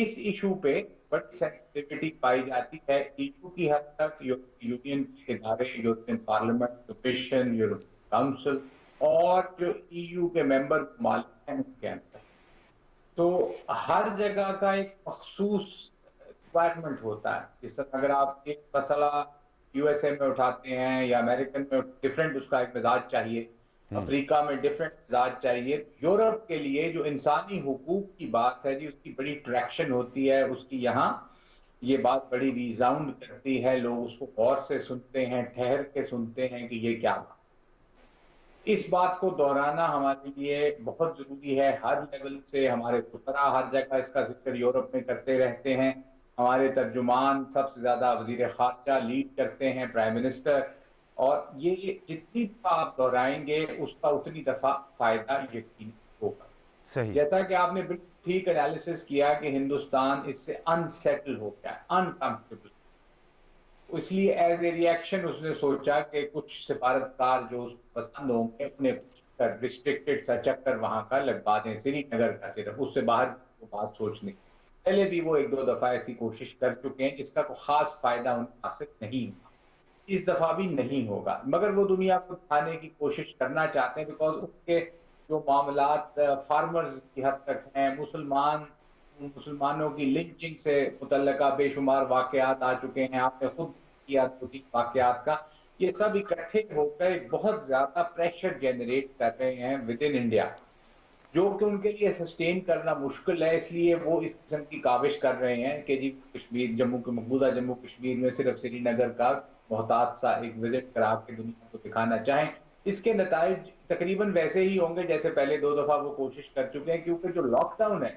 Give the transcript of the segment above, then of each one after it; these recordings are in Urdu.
اس ایشو پہ بڑی سینسٹیوٹی پائی جاتی ہے ایشو کی حد تک یونین کے ادارے، European parliament, commission, European council اور جو ای یو کے ممبر ممالک ہیں ان کے اندر. تو ہر جگہ کا ایک مخصوص ریکوائرمنٹ ہوتا ہے. جس طرح اگر آپ ایک مسئلہ یو ایس اے میں اٹھاتے ہیں یا امریکن میں ڈفرینٹ اس کا ایک مزاج چاہیے، افریقہ میں ڈفرینٹ مزاج چاہیے، یورپ کے لیے جو انسانی حقوق کی بات ہے جی اس کی بڑی ٹریکشن ہوتی ہے، اس کی یہاں یہ بات بڑی ریزاؤنڈ کرتی ہے، لوگ اس کو غور سے سنتے ہیں، ٹھہر کے سنتے ہیں کہ یہ کیا بات. اس بات کو دہرانا ہمارے لیے بہت ضروری ہے. ہر لیول سے ہمارے وزراء ہر جگہ اس کا ذکر یورپ میں کرتے رہتے ہیں، ہمارے ترجمان سب سے زیادہ وزیر خارجہ لیڈ کرتے ہیں، پرائم منسٹر، اور یہ جتنی دفعہ آپ دہرائیں گے اس کا اتنی دفعہ فائدہ یقینی ہوگا. صحیح. جیسا کہ آپ نے بالکل ٹھیک انالیسس کیا کہ ہندوستان اس سے انسیٹل ہو گیا، انکمفرٹیبل. اس لیے ایز اے ری ایکشن اس نے سوچا کہ کچھ سفارتکار جو اس کو پسند ہوں گے انہیں ریسٹرکٹڈ سا چکر وہاں کا لگوا دیں، سری نگر کا صرف، اس سے باہر وہ بات سوچنے. پہلے بھی وہ ایک دو دفعہ ایسی کوشش کر چکے ہیں جس کا کوئی خاص فائدہ انہیں حاصل نہیں ہوا. اس دفعہ بھی نہیں ہوگا، مگر وہ دنیا کو دکھانے کی کوشش کرنا چاہتے ہیں بیکاز اس کے جو معاملات فارمرز کی حد تک ہیں، مسلمانوں کی لنچنگ سے متعلقہ بے شمار واقعات آ چکے ہیں. آپ نے خود کیا 2-3 واقعات کا، یہ سب اکٹھے ہو کر ایک بہت زیادہ پریشر جنریٹ کر رہے ہیں ود ان انڈیا، جو کہ ان کے لیے سسٹین کرنا مشکل ہے. اس لیے وہ اس قسم کی کاوش کر رہے ہیں کہ جی کشمیر، مقبوضہ جموں کشمیر میں صرف سری نگر کا محتاط سا ایک وزٹ کرا کے دنیا کو دکھانا چاہیں. اس کے نتائج تقریباً ویسے ہی ہوں گے جیسے پہلے 2 دفعہ وہ کوشش کر چکے ہیں، کیونکہ جو لاک ڈاؤن ہے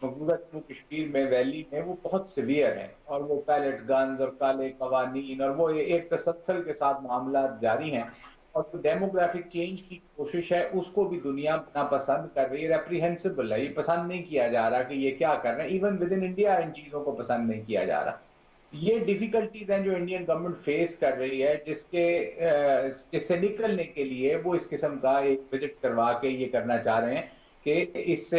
مقبوضہ جموں کشمیر میں ویلی میں وہ بہت سیویئر ہے، اور وہ پیلٹ گنز اور کالے قوانین اور وہ ایک تسلسل کے ساتھ معاملات جاری ہیں. اور جو ڈیموگرافک چینج کی کوشش ہے اس کو بھی دنیا ناپسند کر رہی ہے، ریپریہنسبل ہے، یہ پسند نہیں کیا جا رہا کہ یہ کیا کر رہے ہیں. ایون ود ان انڈیا ان چیزوں کو پسند نہیں کیا جا رہا. یہ ڈیفیکلٹیز ہیں جو انڈین گورنمنٹ فیس کر رہی ہے، جس سے نکلنے کے لیے وہ اس قسم کا ایک وزٹ کروا کے یہ کرنا چاہ رہے ہیں کہ اس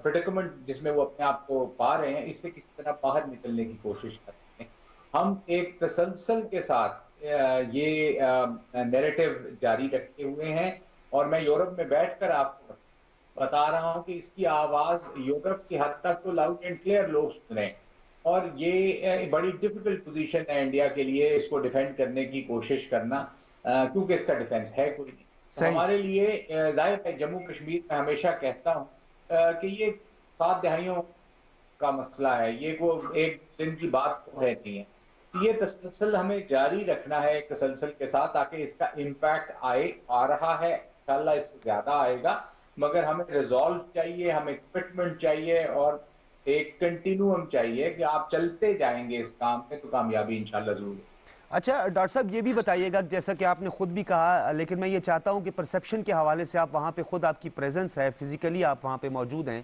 پریڈکمنٹ جس میں وہ اپنے آپ کو پا رہے ہیں اس سے کس طرح باہر نکلنے کی کوشش کر سکیں. ہم ایک تسلسل کے ساتھ یہ نیریٹو جاری رکھے ہوئے ہیں، اور میں یورپ میں بیٹھ کر آپ کو بتا رہا ہوں کہ اس کی آواز یورپ کی حد تک تو لاؤڈ اینڈ کلیئر لوگ سن رہے ہیں. اور یہ بڑی ڈیفیکلٹ پوزیشن ہے انڈیا کے لیے اس کو ڈیفینڈ کرنے کی کوشش کرنا، کیونکہ اس کا ڈیفینس ہے کوئی نہیں. صحیح. ہمارے لیے ظاہر ہے جموں کشمیر میں ہمیشہ کہتا ہوں کہ یہ 7 دہائیوں کا مسئلہ ہے، یہ وہ ایک دن کی بات تو ہے نہیں ہے. یہ تسلسل ہمیں جاری رکھنا ہے ایک تسلسل کے ساتھ، تاکہ اس کا امپیکٹ آ رہا ہے، انشاءاللہ اس سے زیادہ آئے گا، مگر ہمیں ریزالو چاہیے، ہمیں کمٹمنٹ چاہیے، اور ایک کنٹینیوم چاہیے کہ آپ چلتے جائیں گے اس کام میں تو کامیابی انشاءاللہ ضرور ہے. اچھا ڈاکٹر صاحب یہ بھی بتائیے گا، جیسا کہ آپ نے خود بھی کہا، لیکن میں یہ چاہتا ہوں کہ پرسیپشن کے حوالے سے آپ وہاں پہ خود آپ کی پریزنس ہے، فزیکلی آپ وہاں پہ موجود ہیں.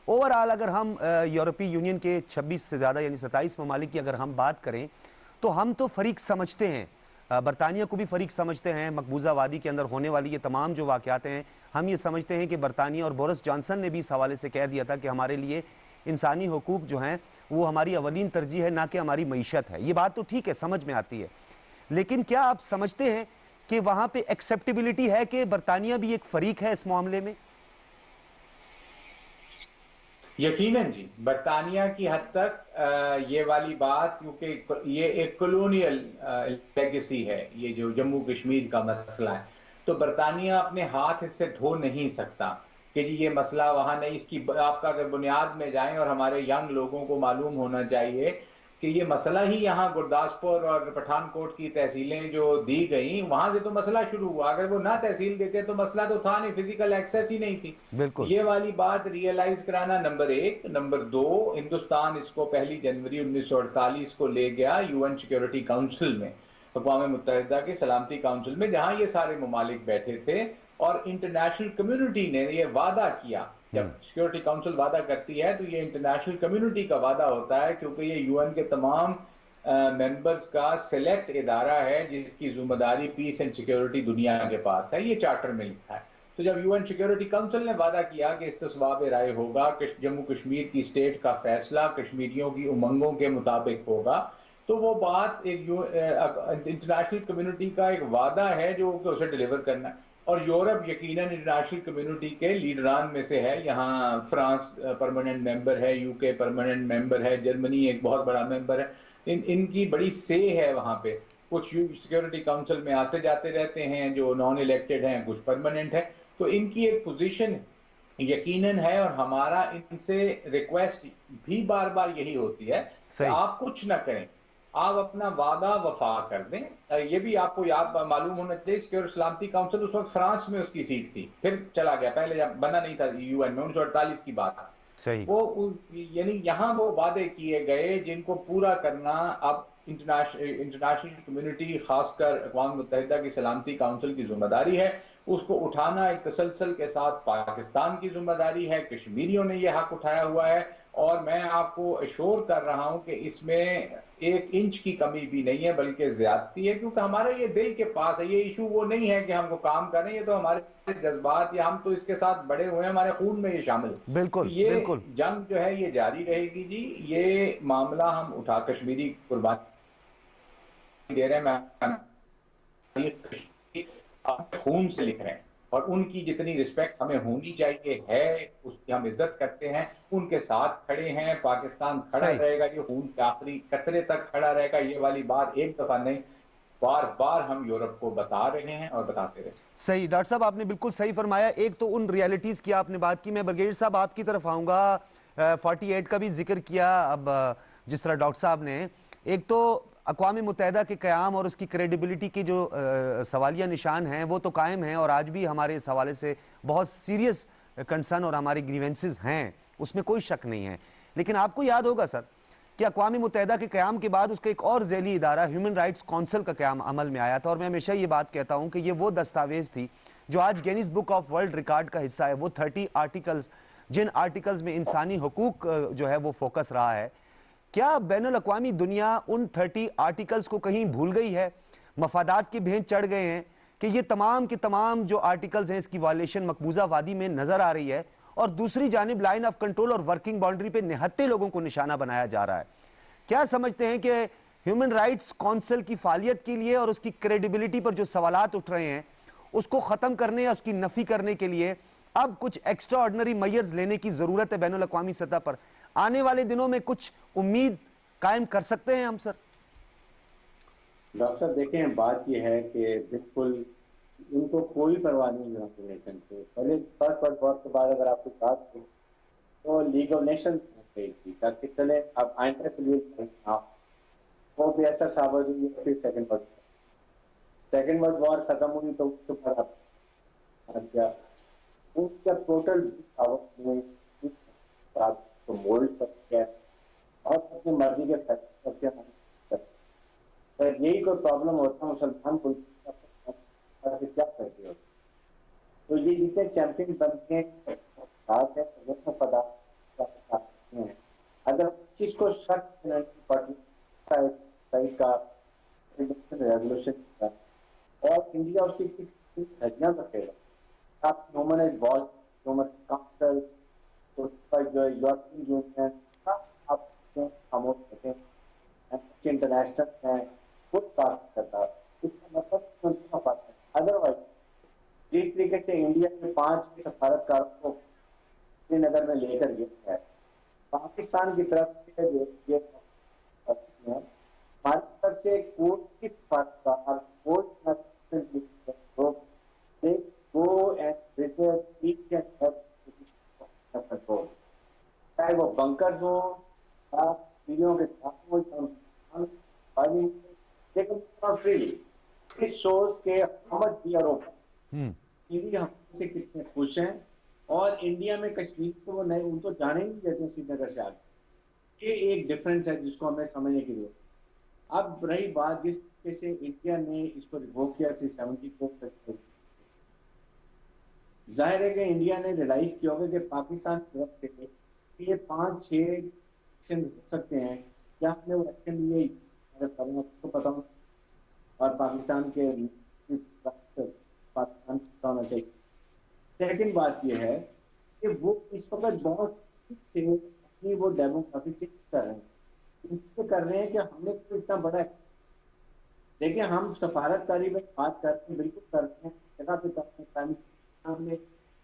اوورآل اگر ہم یورپی یونین کے 26 سے زیادہ یعنی 27 ممالک کی اگر ہم بات کریں تو ہم تو فریق سمجھتے ہیں، برطانیہ کو بھی فریق سمجھتے ہیں. مقبوضہ وادی کے اندر ہونے والی یہ تمام جو واقعات ہیں ہم یہ سمجھتے ہیں کہ برطانیہ، اور بورس جانسن نے بھی اس حوالے سے کہہ دیا تھا کہ ہمارے لیے انسانی حقوق جو ہیں وہ ہماری اولین ترجیح ہے، نہ کہ ہماری معیشت ہے. یہ بات تو ٹھیک ہے، سمجھ میں آتی ہے، لیکن کیا آپ سمجھتے ہیں کہ وہاں پہ ایکسیپٹیبلٹی ہے کہ برطانیہ بھی ایک فریق ہے اس معاملے میں؟ یقیناً جی، برطانیہ کی حد تک یہ والی بات، کیونکہ یہ ایک کلونیل لیگیسی ہے، یہ جو جموں کشمیر کا مسئلہ ہے، تو برطانیہ اپنے ہاتھ اس سے دھو نہیں سکتا کہ جی یہ مسئلہ وہاں نہیں. اس کی آپ کا اگر بنیاد میں جائیں، اور ہمارے ینگ لوگوں کو معلوم ہونا چاہیے کہ یہ مسئلہ ہی یہاں گرداسپور اور پٹھان کوٹ کی تحصیلیں جو دی گئیں وہاں سے تو مسئلہ شروع ہوا. اگر وہ نہ تحصیل دیتے تو مسئلہ تو تھا نہیں، فزیکل ایکسیس ہی نہیں تھی. بالکل. یہ والی بات ریئلائز کرانا نمبر 1. نمبر 2، ہندوستان اس کو 1 جنوری 1948 کو لے گیا یو این سیکیورٹی کاؤنسل میں، اقوام متحدہ کے سلامتی کاؤنسل میں، جہاں یہ سارے ممالک بیٹھے تھے، اور انٹرنیشنل کمیونٹی نے یہ وعدہ کیا. جب سیکیورٹی کاؤنسل وعدہ کرتی ہے تو یہ انٹرنیشنل کمیونٹی کا وعدہ ہوتا ہے، کیونکہ یہ یو این کے تمام ممبرز کا سلیکٹ ادارہ ہے جس کی ذمہ داری پیس اینڈ سیکیورٹی دنیا کے پاس ہے. یہ چارٹر میں لکھا ہے. تو جب UN سیکیورٹی کونسل نے وعدہ کیا کہ استصواب رائے ہوگا کہ جموں کشمیر کی اسٹیٹ کا فیصلہ کشمیریوں کی امنگوں کے مطابق ہوگا، تو وہ بات ایک انٹرنیشنل کمیونٹی کا ایک وعدہ ہے جو کہ اسے ڈیلیور کرنا ہے. اور یورپ یقیناً انٹرنیشنل کمیونٹی کے لیڈران میں سے ہے. یہاں فرانس پرماننٹ ممبر ہے، UK پرماننٹ ممبر ہے، جرمنی ایک بہت بڑا ممبر ہے. ان کی بڑی سے ہے وہاں پہ. کچھ سیکیورٹی کونسل میں آتے جاتے رہتے ہیں جو نان الیکٹڈ ہیں، کچھ پرماننٹ ہے. تو ان کی ایک پوزیشن یقیناً ہے، اور ہمارا ان سے ریکویسٹ بھی بار بار یہی ہوتی ہے کہ صحیح. آپ کچھ نہ کریں، آپ اپنا وعدہ وفا کر دیں. یہ بھی آپ کو یاد معلوم ہونا چاہیے سیکورٹی سلامتی کونسل اس وقت فرانس میں اس کی سیٹ تھی، پھر چلا گیا، پہلے جب بنا نہیں تھا UN میں. 1948 کی بات ہے صحیح. وہ. یعنی یہاں وہ وعدے کیے گئے جن کو پورا کرنا اب انٹرنیشنل کمیونٹی، خاص کر اقوام متحدہ کی سلامتی کونسل کی ذمہ داری ہے. اس کو اٹھانا ایک تسلسل کے ساتھ پاکستان کی ذمہ داری ہے. کشمیریوں نے یہ حق اٹھایا ہوا ہے، اور میں آپ کو اشور کر رہا ہوں کہ اس میں 1 انچ کی کمی بھی نہیں ہے بلکہ زیادتی ہے، کیونکہ ہمارے یہ دل کے پاس ہے. یہ ایشو وہ نہیں ہے کہ ہم کو کام کریں، یہ تو ہمارے جذبات، یا ہم تو اس کے ساتھ بڑے ہوئے ہیں، ہمارے خون میں یہ شامل ہے. تو بالکل یہ بالکل. جنگ جو ہے یہ جاری رہے گی جی. یہ معاملہ ہم اٹھا کشمیری قربانی دے رہے ہیں، میں خون سے لکھ رہے ہیں، اور ان کی جتنی رسپیکٹ ہمیں ہونی چاہیے ہے، اس کی ہم عزت کرتے ہیں، ان کے ساتھ کھڑے ہیں. پاکستان کھڑا صحیح. رہے گا، یہ خون کے آخری قطرے تک کھڑا رہے گا. یہ والی بات ایک دفعہ نہیں، بار بار ہم یورپ کو بتا رہے ہیں اور بتاتے رہے. صحیح ڈاکٹر صاحب، آپ نے بالکل صحیح فرمایا. ایک تو ان ریالٹیز کی آپ نے بات کی. میں بریگیڈیئر صاحب آپ کی طرف آؤں گا. 48 کا بھی ذکر کیا اب جس طرح ڈاکٹر صاحب نے. ایک تو اقوام متحدہ کے قیام اور اس کی کریڈیبلٹی کے جو سوالیہ نشان ہیں وہ تو قائم ہیں، اور آج بھی ہمارے اس حوالے سے بہت سیریس کنسرن اور ہماری گریونسز ہیں، اس میں کوئی شک نہیں ہے. لیکن آپ کو یاد ہوگا سر کہ اقوام متحدہ کے قیام کے بعد اس کا ایک اور ذیلی ادارہ ہیومن رائٹس کونسل کا قیام عمل میں آیا تھا. اور میں ہمیشہ یہ بات کہتا ہوں کہ یہ وہ دستاویز تھی جو آج Guinness book of world record کا حصہ ہے. وہ 30 آرٹیکلز، جن آرٹیکلز میں انسانی حقوق جو ہے وہ فوکس رہا ہے. کیا بین الاقوامی دنیا ان 30 آرٹیکلز کو کہیں بھول گئی ہے؟ مفادات کے بھین چڑھ گئے ہیں کہ یہ تمام کے تمام جو آرٹیکلز ہیں اس کی وائلیشن مقبوضہ وادی میں نظر آ رہی ہے، اور دوسری جانب لائن آف کنٹرول اور ورکنگ باؤنڈری پہ نہتے لوگوں کو نشانہ بنایا جا رہا ہے؟ کیا سمجھتے ہیں کہ ہیومن رائٹس کونسل کی فعالیت کے لیے اور اس کی کریڈیبلٹی پر جو سوالات اٹھ رہے ہیں اس کو ختم کرنے یا اس کی نفی کرنے کے لیے اب کچھ ایکسٹرا آرڈنری میئرز لینے کی ضرورت ہے بین الاقوامی سطح پر؟ آنے والے دنوں میں کچھ امید قائم کر سکتے ہیں ہم سر؟ ڈاکٹر صاحب دیکھیں، بات یہ ہے کہ بالکل ان کو کوئی پرواہ نہیں یونائٹڈ نیشن سے. پہلے فرسٹ ورلڈ وار کے بعد اگر آپ کو یاد ہو تو لیگ آف نیشن گئی تھی تاکہ چلے اب آئندہ کے لیے وہ بھی ایسا ثابت ہوئی. پھر سیکنڈ ورلڈ وار ختم ہوئی تو اس کے بعد ان کا ٹوٹل مولڈ کر کے اور اپنی مرضی کے فیصلے یہی کوئی پرابلم ہوتا ہے مسلمان کو کیا کرتے ہوتے. تو یہ جتنے چیمپئن بنتے ہیں اگر کس کو شک کا ریگولیشن اور انڈیا اس کی کس دھجیاں رکھے گا. آپ human rights watch, human council, جو یورپین یونین، آپ خاموش رکھیں. انٹرنیشنل ہے خود بات کرتا ہے، اس کا مطلب ادروائز جس طریقے سے انڈیا کے 5 سفارتکاروں کو سری نگر میں لے کر گیا ہے، پاکستان کی طرف سے ہماری طرف سے کوئی سفارتکار چاہے وہ بنکرز ہوں چیزوں کے لیکن اس شوز کے حکومت بھی اور ہم سے کتنے خوش ہیں. اور انڈیا میں کشمیر کو وہ نہیں، ان کو جانے نہیں دیتے سری نگر سے آگے. یہ ایک ڈفرینس ہے جس کو ہمیں سمجھنے کی ضرورت. اب رہی بات جس طریقے سے انڈیا نے اس کو ریووک کیا 374 ظاہر ہے کہ انڈیا نے ریلائز کیا ہوگا کہ پاکستان کی طرف سے یہ 5-6 ایکشن ہو سکتے ہیں. کیا ہم نے وہ ایکشن لیے کو پتا ہوں، اور پاکستان کے پاکستان ہونا چاہیے. سیکنڈ بات یہ ہے کہ وہ اس وقت بہت سے اپنی وہ ڈیموگرافی چینج کر رہے ہیں، اس سے کر رہے ہیں کہ ہم نے کوئی اتنا بڑا دیکھیں ہم سفارتکاری میں بات کرتے ہیں، بالکل کرتے ہیں، جگہ پہ کرتے ہیں، ہم نے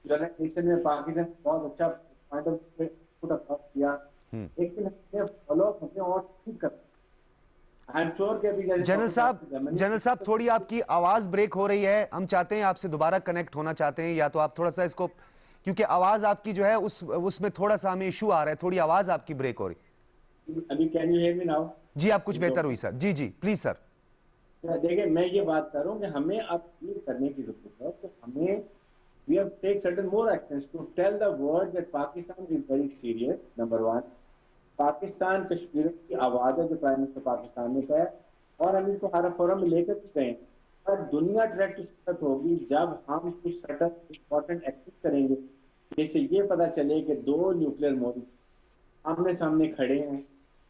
یونائٹڈ نیشن میں پاکستان بہت اچھا پوائنٹ آف پٹ اکراس کیا، لیکن ہم نے فالو اپ ہمیں اور ٹھیک کرنا ہے۔ I'm sure کہ ابھی جنرل صاحب تھوڑی آپ کی آواز بریک ہو رہی ہے، ہم چاہتے ہیں آپ سے دوبارہ کنیکٹ ہونا چاہتے ہیں، یا تو آپ تھوڑا سا اس کو، کیونکہ آواز آپ کی جو ہے اس میں تھوڑا سا ہمیں ایشو آ رہا ہے، تھوڑی آواز آپ کی بریک ہو رہی۔ ابھی can you hear me now? جی اب کچھ بہتر ہوئی سر، جی پلیز سر۔ دیکھیں میں یہ بات کر رہا ہوں کہ ہمیں اب یہ کرنے کی ضرورت ہے کہ ہمیں we have to take certain more actions to tell the world that Pakistan is very serious. Number one, Pakistan Kashmir کی آواز ہے جو پرائم منسٹر پاکستان نے کہا ہے، اور ہم اس کو ہر فورم میں لے کر بھی گئے، اور دنیا ٹریک ٹو سکسیس ہوگی جب ہم کچھ سٹل امپورٹنٹ ایکشن کریں گے، جس سے یہ پتا چلے کہ دو نیوکلیر ملک آمنے سامنے کھڑے ہیں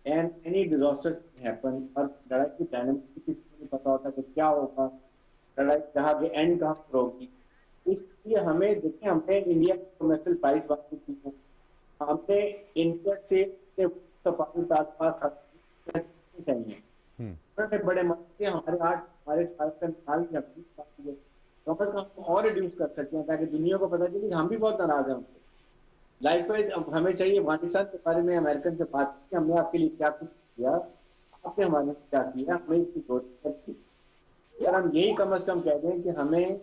and any disaster can happen، اور لڑائی کی ڈائنامک کسی کو نہیں پتا ہوتا کہ کیا ہوگا، لڑائی جہاں کے اینڈ کہاں پر ہوگی۔ اس لیے ہمیں دیکھیں ہم نے انڈیا کی کمرشل فائلز بات کی ہیں، ہم نے انڈیا سے سفارتی تعلقات ختم چاہیے، انہوں نے بڑے مسئلے ہمارے ساتھ نکال کے اپنی بات کی ہے، کم از کم ہم اور ریڈیوس کر سکتے ہیں تاکہ دنیا کو پتا چلے کہ ہم بھی بہت ناراض ہیں ان سے۔ لائک وائز ہمیں چاہیے افغانستان کے بارے میں امریکن سے بات کی، ہم نے آپ کے لیے کیا کچھ کیا، آپ نے ہمارے لیے کیا کیا، ہمیں اس کی ضرورت ہے۔ اگر ہم یہی کم از کم کہہ دیں کہ ہمیں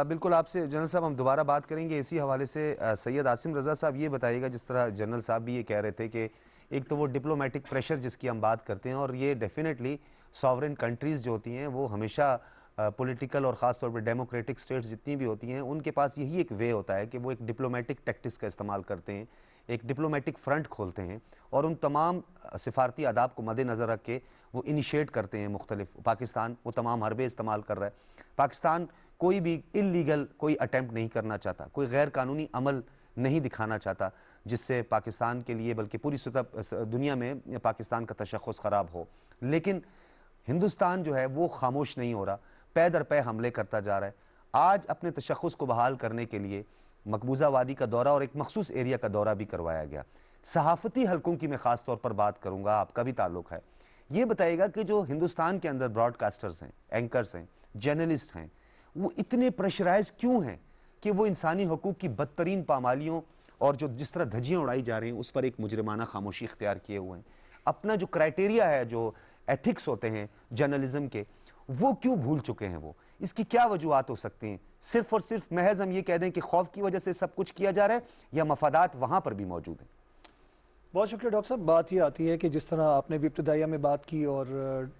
بالکل آپ سے جنرل صاحب ہم دوبارہ بات کریں گے اسی حوالے سے۔ سید عاصم رضا صاحب یہ بتائیے گا، جس طرح جنرل صاحب بھی یہ کہہ رہے تھے کہ ایک تو وہ ڈپلومیٹک پریشر جس کی ہم بات کرتے ہیں، اور یہ ڈیفینیٹلی ساورن کنٹریز جو ہوتی ہیں وہ ہمیشہ پولیٹیکل اور خاص طور پہ ڈیموکریٹک سٹیٹس جتنی بھی ہوتی ہیں ان کے پاس یہی ایک وے ہوتا ہے کہ وہ ایک ڈپلومیٹک ٹیکٹکس کا استعمال کرتے ہیں، ایک ڈپلومیٹک فرنٹ کھولتے ہیں، اور ان تمام سفارتی آداب کو مد نظر رکھ کے وہ انیشیٹ کرتے ہیں مختلف۔ پاکستان وہ تمام حربے استعمال کر رہا ہے، پاکستان کوئی بھی انلیگل کوئی اٹیمپٹ نہیں کرنا چاہتا، کوئی غیر قانونی عمل نہیں دکھانا چاہتا جس سے پاکستان کے لیے بلکہ پوری سطح دنیا میں پاکستان کا تشخص خراب ہو۔ لیکن ہندوستان جو ہے وہ خاموش نہیں ہو رہا، پے در پے حملے کرتا جا رہا ہے۔ آج اپنے تشخص کو بحال کرنے کے لیے مقبوضہ وادی کا دورہ اور ایک مخصوص ایریا کا دورہ بھی کروایا گیا۔ صحافتی حلقوں کی میں خاص طور پر بات کروں گا، آپ کا بھی تعلق ہے، یہ بتائیے گا کہ جو ہندوستان کے اندر براڈ کاسٹرز ہیں، اینکرز ہیں، جرنلسٹ ہیں، وہ اتنے پریشرائز کیوں ہیں کہ وہ انسانی حقوق کی بدترین پامالیوں اور جو جس طرح دھجیاں اڑائی جا رہی ہیں اس پر ایک مجرمانہ خاموشی اختیار کیے ہوئے ہیں؟ اپنا جو کرائٹیریا ہے، جو ایتھکس ہوتے ہیں جرنلزم کے، وہ کیوں بھول چکے ہیں؟ وہ اس کی کیا وجوہات ہو سکتی ہیں؟ صرف اور صرف محض ہم یہ کہہ دیں کہ خوف کی وجہ سے سب کچھ کیا جا رہا ہے، یا مفادات وہاں پر بھی موجود ہیں؟ بہت شکریہ ڈاکٹر صاحب۔ بات یہ آتی ہے کہ جس طرح آپ نے بھی ابتدائیہ میں بات کی اور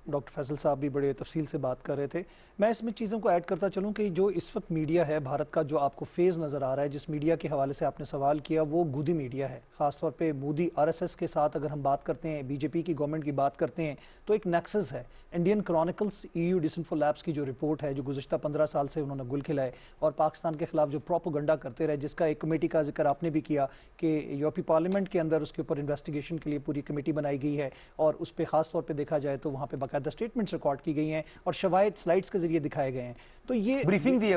ڈاکٹر فیصل صاحب بھی بڑے تفصیل سے بات کر رہے تھے، میں اس میں چیزوں کو ایڈ کرتا چلوں کہ جو اس وقت میڈیا ہے بھارت کا، جو آپ کو فیز نظر آ رہا ہے، جس میڈیا کے حوالے سے آپ نے سوال کیا، وہ گودی میڈیا ہے۔ خاص طور پہ مودی RSS کے ساتھ اگر ہم بات کرتے ہیں، بی جے پی کی گورنمنٹ کی بات کرتے ہیں، تو ایک نیکسس ہے۔ انڈین کرونیکلز EU ڈسنفو لیبس کی جو رپورٹ ہے، جو گزشتہ 15 سال سے انہوں نے گل کھلائے اور پاکستان کے خلاف جو پروپیگنڈا کرتے رہے، جس کا ایک کمیٹی کا ذکر آپ نے بھی کیا کہ یورپی پارلیمنٹ کے اندر اس کے اوپر انویسٹیگیشن کے لیے پوری کمیٹی بنائی گئی ہے، اور اس پہ خاص طور پہ دیکھا جائے تو وہاں پہ باقاعدہ سٹیٹمنٹس ریکارڈ کی گئی ہیں اور شواہد سلائڈز کے ذریعے دکھائے گئے ہیں۔ تو یہ بریفنگ دی گئی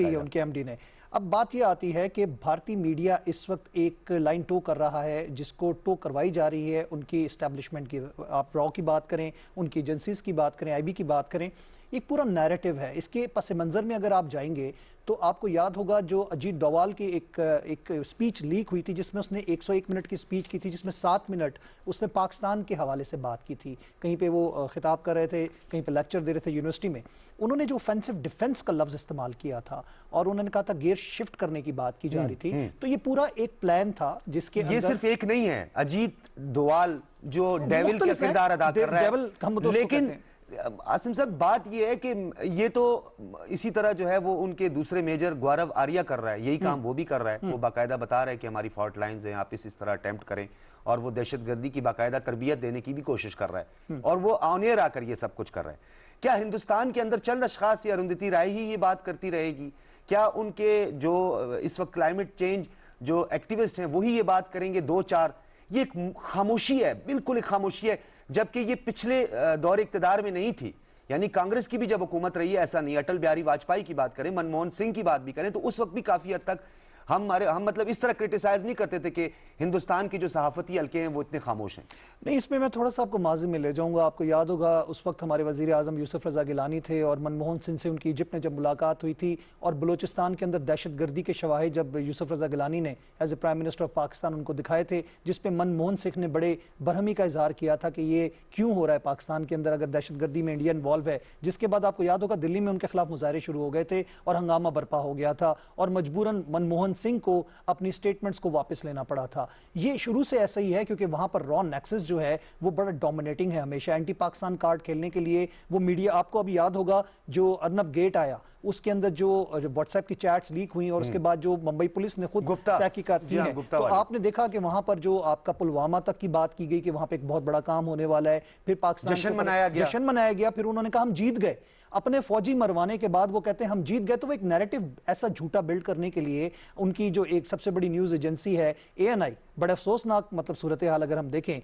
ہے ان کے MD نے۔ اب بات یہ آتی ہے کہ بھارتی میڈیا اس وقت ایک لائن ٹو کر رہا ہے، جس کو ٹو کروائی جا رہی ہے ان کی اسٹیبلشمنٹ کی۔ آپ راؤ کی بات کریں، ان کی ایجنسیز کی بات کریں، IB کی بات کریں، ایک پورا نیریٹو ہے۔ اس کے پس منظر میں اگر آپ جائیں گے تو آپ کو یاد ہوگا جو اجیت ڈووال کی ایک سپیچ لیک ہوئی تھی، جس میں اس نے 101 منٹ کی سپیچ کی تھی، جس میں 7 منٹ اس نے پاکستان کے حوالے سے بات کی تھی۔ کہیں پہ وہ خطاب کر رہے تھے، کہیں پہ لیکچر دے رہے تھے یونیورسٹی میں۔ انہوں نے جو offensive ڈیفنس کا لفظ استعمال کیا تھا اور انہوں نے کہا تھا گیئر شفٹ کرنے کی بات کی جا رہی تھی، تو یہ پورا ایک پلان تھا جس کے یہ صرف ایک نہیں ہے، اجیت ڈووال جو ڈیول کا کردار ادا کر رہا ہے، لیکن عاصم صاحب بات یہ ہے کہ یہ تو اسی طرح جو ہے وہ ان کے دوسرے میجر گورو آریہ کر رہا ہے، یہی کام وہ بھی کر رہا ہے۔ وہ باقاعدہ بتا رہا ہے کہ ہماری فالٹ لائنز ہیں، آپ اس طرح اٹیمپٹ کریں، اور وہ دہشت گردی کی باقاعدہ تربیت دینے کی بھی کوشش کر رہا ہے، اور وہ آن ایئر آ کر یہ سب کچھ کر رہا ہے۔ کیا ہندوستان کے اندر چند اشخاص یا اروندھتی رائے ہی یہ بات کرتی رہے گی؟ کیا ان کے جو اس وقت کلائمیٹ چینج جو ایکٹیوسٹ ہیں وہی یہ بات کریں گے؟ 2-4 یہ ایک خاموشی ہے، بالکل ایک خاموشی ہے، جبکہ یہ پچھلے دور اقتدار میں نہیں تھی۔ یعنی کانگریس کی بھی جب حکومت رہی ہے ایسا نہیں, اٹل بہاری واجپئی کی بات کریں, منموہن سنگھ کی بات بھی کریں, تو اس وقت بھی کافی حد تک ہم مطلب اس طرح کرٹیسائز نہیں کرتے تھے کہ ہندوستان کی جو صحافتی حلقے ہیں وہ اتنے خاموش ہیں. نہیں, اس میں تھوڑا سا آپ کو ماضی میں لے جاؤں گا. آپ کو یاد ہوگا اس وقت ہمارے وزیر اعظم یوسف رضا گیلانی تھے اور منموہن سنگھ سے ان کی ایجپٹ میں جب ملاقات ہوئی تھی اور بلوچستان کے اندر دہشت گردی کے شواہد جب یوسف رضا گیلانی نے as a prime minister of Pakistan ان کو دکھائے تھے, جس پہ منموہن سنگھ نے بڑے برہمی کا اظہار کیا تھا کہ یہ کیوں ہو رہا ہے پاکستان کے اندر اگر دہشت گردی میں انڈیا انوالو ہے, جس کے بعد آپ کو یاد ہوگا دلی میں ان کے خلاف مظاہرے شروع ہو گئے تھے اور ہنگامہ برپا ہو گیا تھا اور مجبوراً منموہن سنگھ کو اپنی سٹیٹمنٹس کو واپس لینا پڑا تھا. یہ شروع سے ایسا ہی ہے کیونکہ وہاں پر را نیکسس جو ہے وہ بڑا ڈومینیٹنگ ہے ہمیشہ اینٹی پاکستان کارڈ کھیلنے کے لیے. وہ میڈیا, آپ کو ابھی یاد ہوگا جو ارنب گیٹ آیا اس کے اندر جو واٹس ایپ کی چیٹس لیک ہوئیں اور اس کے بعد جو ممبئی پولیس نے خود تحقیقات کی ہیں, تو آپ نے دیکھا کہ وہاں پر جو آپ کا پلوامہ تک کی بات کی گئی کہ وہاں پہ ایک بہت بڑا کام ہونے والا ہے, پھر پاکستان جشن منایا گیا, پھر انہوں نے کہا ہم جیت گئے. اپنے فوجی مروانے کے بعد وہ کہتے ہیں ہم جیت گئے. تو وہ ایک نیریٹو ایسا جھوٹا بلڈ کرنے کے لیے ان کی جو ایک سب سے بڑی نیوز ایجنسی ہے ANI, بڑے افسوسناک مطلب صورتحال اگر ہم دیکھیں,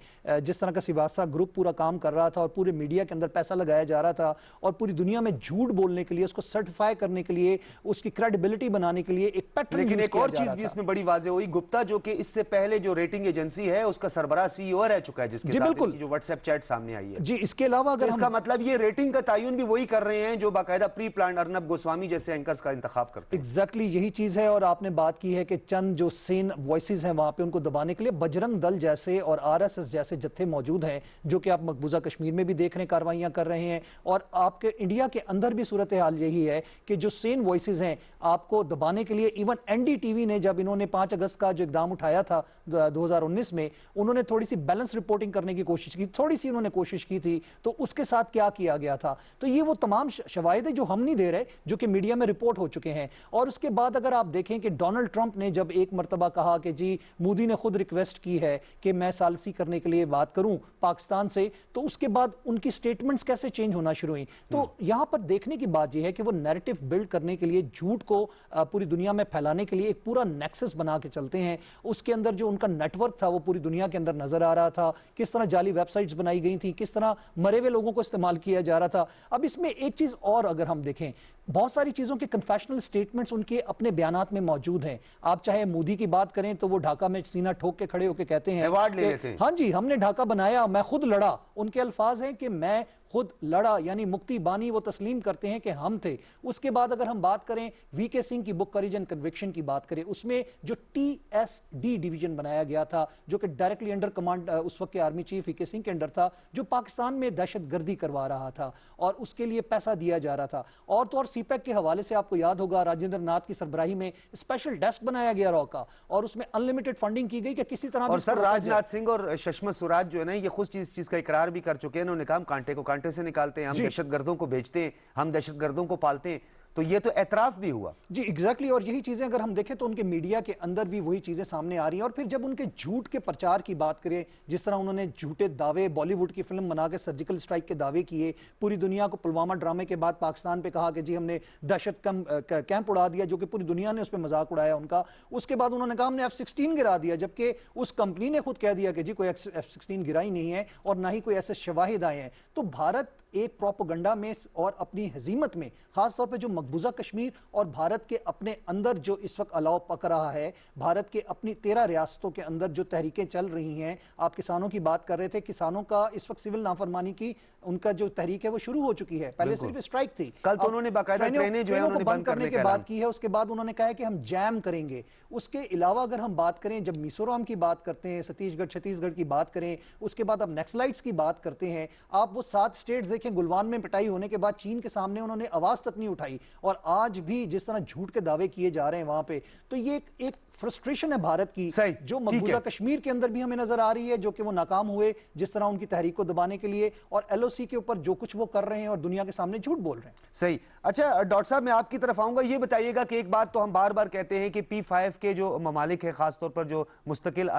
جس طرح کا سیواسا گروپ پورا کام کر رہا تھا اور پورے میڈیا کے اندر پیسہ لگایا جا رہا تھا اور پوری دنیا میں جھوٹ بولنے کے لیے, اس کو سرٹیفائی کرنے کے لیے, اس کی کریڈیبلٹی بنانے کے لیے ایک پیٹرن. لیکن ایک اور چیز بھی اس میں بڑی واضح ہوئی, گپتا جو کہ اس سے پہلے جو ریٹنگ ایجنسی ہے اس کا سربراہ CEO رہ چکا ہے, جس کے ساتھ جو واٹس ایپ چیٹ سامنے آئی ہے. جی, اس کے علاوہ اگر اس کا مطلب یہ ریٹنگ کا تعین بھی وہی کر رہے ہیں جو باقاعدہ پری پلانڈ ارنب گوسوامی جیسے اینکرز کا انتخاب کرتے ہیں. ایگزیکٹلی یہی چیز ہے. اور آپ نے بات کی ہے کہ چند جو سین وائسز ہیں وہاں پہ ان کو دبانے کے لیے بجرنگ دل جیسے اور RSS جیسے جتھے موجود ہیں جو کہ آپ مقبوضہ کشمیر میں بھی دیکھ رہے ہیں, کاروائیاں کر رہے ہیں. اور آپ کے انڈیا کے اندر بھی صورتحال یہی ہے کہ جو سین وائسز ہیں آپ کو دبانے کے لیے, ایون NDTV نے جب انہوں نے 5 اگست کا جو اقدام اٹھایا تھا 2019 میں, انہوں نے تھوڑی سی بیلنس رپورٹنگ کرنے کی کوشش کی, تھوڑی سی انہوں نے کوشش کی تھی, تو اس کے ساتھ کیا کیا گیا تھا. تو یہ وہ تمام شواہد ہیں جو ہم نہیں دے رہے, جو کہ میڈیا میں رپورٹ ہو چکے ہیں. اور اس کے بعد اگر آپ دیکھیں کہ ڈونلڈ ٹرمپ نے جب ایک مرتبہ کہا کہ جی مودی نے خود ریکویسٹ کی ہے کہ میں ثالثی کرنے کے لیے بات کروں پاکستان سے, تو اس کے بعد ان کی سٹیٹمنٹس کیسے چینج ہونا شروع ہوئیں. تو یہاں پر دیکھنے کی بات یہ ہے کہ وہ نیریٹو بلڈ کرنے کے لیے, جھوٹ کو پوری دنیا میں پھیلانے کے لیے ایک پورا نیکسس بنا کے چلتے ہیں. اس کے اندر جو ان کا نیٹ ورک تھا وہ پوری دنیا کے اندر نظر آ رہا تھا, کس طرح جعلی ویب سائٹس بنائی گئی تھیں, کس طرح مرے ہوئے لوگوں کو استعمال کیا جا رہا تھا. اب اس میں ایک چیز اور اگر ہم دیکھیں, بہت ساری چیزوں کے کنفیشنل سٹیٹمنٹس ان کے اپنے بیانات میں موجود ہیں. آپ چاہے مودی کی بات کریں تو وہ ڈھاکہ میں سینہ ٹھوک کے کھڑے ہو کے کہتے ہیں ایوارڈ لے لیتے ہیں, ہاں جی ہم نے ڈھاکہ بنایا, میں خود لڑا. ان کے الفاظ ہیں کہ میں خود لڑا, یعنی مکتی بانی وہ تسلیم کرتے ہیں کہ ہم تھے. اس کے بعد اگر ہم بات کریں VK سنگھ کی بک کریج اینڈ کنوکشن کی بات کریں, اس میں جو TSD ڈویژن بنایا گیا تھا جو کہ ڈائریکٹلی انڈر کمانڈ اس وقت کے آرمی چیف VK سنگھ کے انڈر تھا, جو پاکستان میں دہشت گردی کروا رہا تھا اور اس کے لیے پیسہ دیا جا رہا تھا. اور تو اور CPEC کے حوالے سے آپ کو یاد ہوگا راجندر ناتھ کی سربراہی میں اسپیشل ڈیسک بنایا گیا را کا, اور اس میں انلمیٹڈ فنڈنگ کی گئی کہ کسی طرح. اور سر راج ناتھ سنگھ اور سشما سوراج جو ہے نا یہ خود چیز کا اقرار بھی کر چکے ہیں, انہوں نے کہا ہم کانٹے کو کانٹے سے نکالتے ہیں, ہم دہشت گردوں کو بیچتے ہیں, ہم دہشت گردوں کو پالتے ہیں. تو یہ تو اعتراف بھی ہوا. جی ایگزیکٹلی. اور یہی چیزیں اگر ہم دیکھیں تو ان کے میڈیا کے اندر بھی وہی چیزیں سامنے آ رہی ہیں. اور پھر جب ان کے جھوٹ کے پرچار کی بات کریں, جس طرح انہوں نے جھوٹے دعوے بالی ووڈ کی فلم بنا کے سرجیکل اسٹرائک کے دعوے کیے, پوری دنیا کو پلوامہ ڈرامے کے بعد پاکستان پہ کہا کہ جی ہم نے دہشت کیمپ اڑا دیا, جو کہ پوری دنیا نے اس پہ مذاق اڑایا ان کا. اس کے بعد انہوں نے کہا ہم نے F-16 گرا دیا, جبکہ اس کمپنی نے خود کہہ دیا کہ جی کوئی F-16 گرا ہی نہیں ہے اور نہ ہی کوئی ایسے شواہد آئے ہیں. تو بھارت ایک پروپیگنڈا میں اور اپنی ہزیمت میں, خاص طور پہ جو مقبوضہ کشمیر اور بھارت کے اپنے اندر جو اس وقت الاؤ پک رہا ہے, بھارت کے اپنی 13 ریاستوں کے اندر جو تحریکیں چل رہی ہیں. آپ کسانوں کی بات کر رہے تھے, کسانوں کا اس وقت سول نافرمانی کی ان کا جو تحریک ہے وہ شروع ہو چکی ہے. پہلے صرف اسٹرائک تھی, کل تو انہوں نے باقاعدہ ٹرینیں جو ہیں انہوں نے بند کرنے کے بعد کی ہے. اس کے بعد انہوں نے کہا ہے کہ ہم جیم کریں گے. اس کے علاوہ اگر ہم بات کریں, جب میزورم کی بات کرتے ہیں, چھتیس گڑھ کی بات کریں, اس کے بعد اب نیکسلائٹس کی بات کرتے ہیں, آپ وہ 7 سٹیٹس دیکھیں, گلوان میں پٹائی ہونے کے بعد چین کے سامنے انہوں نے آواز تک نہیں اٹھائی. اور آج بھی جس طرح جھوٹ کے دعوے کیے جا رہے ہیں وہاں پہ, تو یہ ایک فرسٹریشن ہے بھارت کی جو مقبوضہ کشمیر کے اندر بھی ہمیں نظر آ رہی ہے, جو کہ وہ ناکام ہوئے جس طرح ان کی تحریک کو دبانے کے لیے, اور LOC کے اوپر جو کچھ وہ کر رہے ہیں اور دنیا کے سامنے جھوٹ بول رہے ہیں. صحیح. اچھا ڈاکٹر صاحب میں آپ کی طرف آؤں گا, یہ بتائیے گا کہ ایک بات تو ہم بار بار کہتے ہیں کہ P5 کے جو ممالک ہیں, خاص طور پر جو مستقل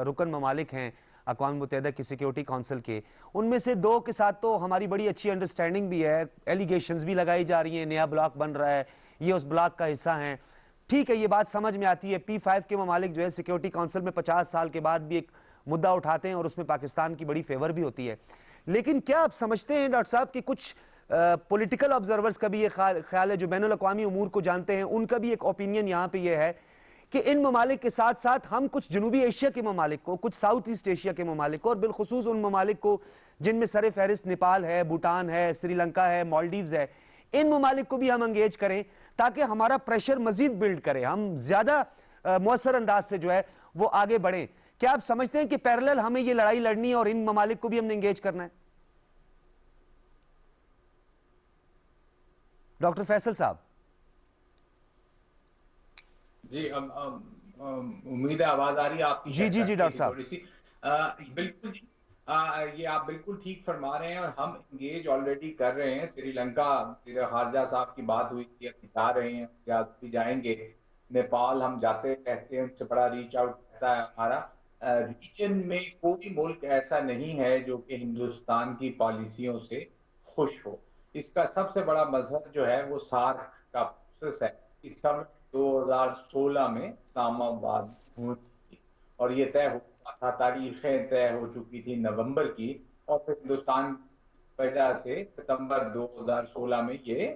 رکن ممالک ہیں اقوام متحدہ کی سیکیورٹی کونسل کے, ان میں سے 2 کے ساتھ تو ہماری بڑی اچھی انڈرسٹینڈنگ بھی ہے, ایلیگیشنز بھی لگائی جا رہی ہیں, نیا بلاک بن رہا ہے, یہ اس بلاک کا حصہ ہیں. ٹھیک ہے, یہ بات سمجھ میں آتی ہے. P5 کے ممالک جو ہے سیکیورٹی کونسل میں 50 سال کے بعد بھی ایک مدعا اٹھاتے ہیں اور اس میں پاکستان کی بڑی فیور بھی ہوتی ہے. لیکن کیا آپ سمجھتے ہیں ڈاکٹر صاحب کہ کچھ پولیٹیکل آبزرورز کا بھی یہ خیال ہے، جو بین الاقوامی امور کو جانتے ہیں ان کا بھی ایک اوپینین یہاں پہ یہ ہے کہ ان ممالک کے ساتھ ساتھ ہم کچھ جنوبی ایشیا کے ممالک کو، کچھ ساؤتھ ایسٹ ایشیا کے ممالک کو، اور بالخصوص ان ممالک کو جن میں سر فہرست نیپال ہے، بھوٹان ہے، سری لنکا ہے، مالڈیوز ہے، ان ممالک کو بھی ہم انگیج کریں تاکہ ہمارا پریشر مزید بلڈ کرے، ہم زیادہ مؤثر انداز سے جو ہے وہ آگے بڑھیں۔ کیا آپ سمجھتے ہیں کہ پیرلل ہمیں یہ لڑائی لڑنی ہے اور ان ممالک کو بھی ہم نے انگیج کرنا ہے؟ ڈاکٹر فیصل صاحب جی، امید ہے آواز آ رہی ہے آپ کی؟ جی ڈاکٹر صاحب تھوڑی سی بالکل جی، یہ آپ بالکل ٹھیک فرما رہے ہیں، اور ہم انگیج آلریڈی کر رہے ہیں۔ سری لنکا خارجہ صاحب کی بات ہوئی تھی، اب جا رہے ہیں، یا بھی جائیں گے۔ نیپال ہم جاتے رہتے ہیں، ان سے بڑا ریچ آؤٹ رہتا ہے ہمارا۔ ریجن میں کوئی ملک ایسا نہیں ہے جو کہ ہندوستان کی پالیسیوں سے خوش ہو۔ اس کا سب سے بڑا مظہر جو ہے وہ سارک کا پروسیس ہے۔ اس سمٹ 2016 میں اسلام آباد ہوئی تھی، اور یہ طے ہو چکا تھا، تاریخیں طے ہو چکی تھی نومبر کی، اور پھر ہندوستان کی وجہ سے ستمبر 2016 میں یہ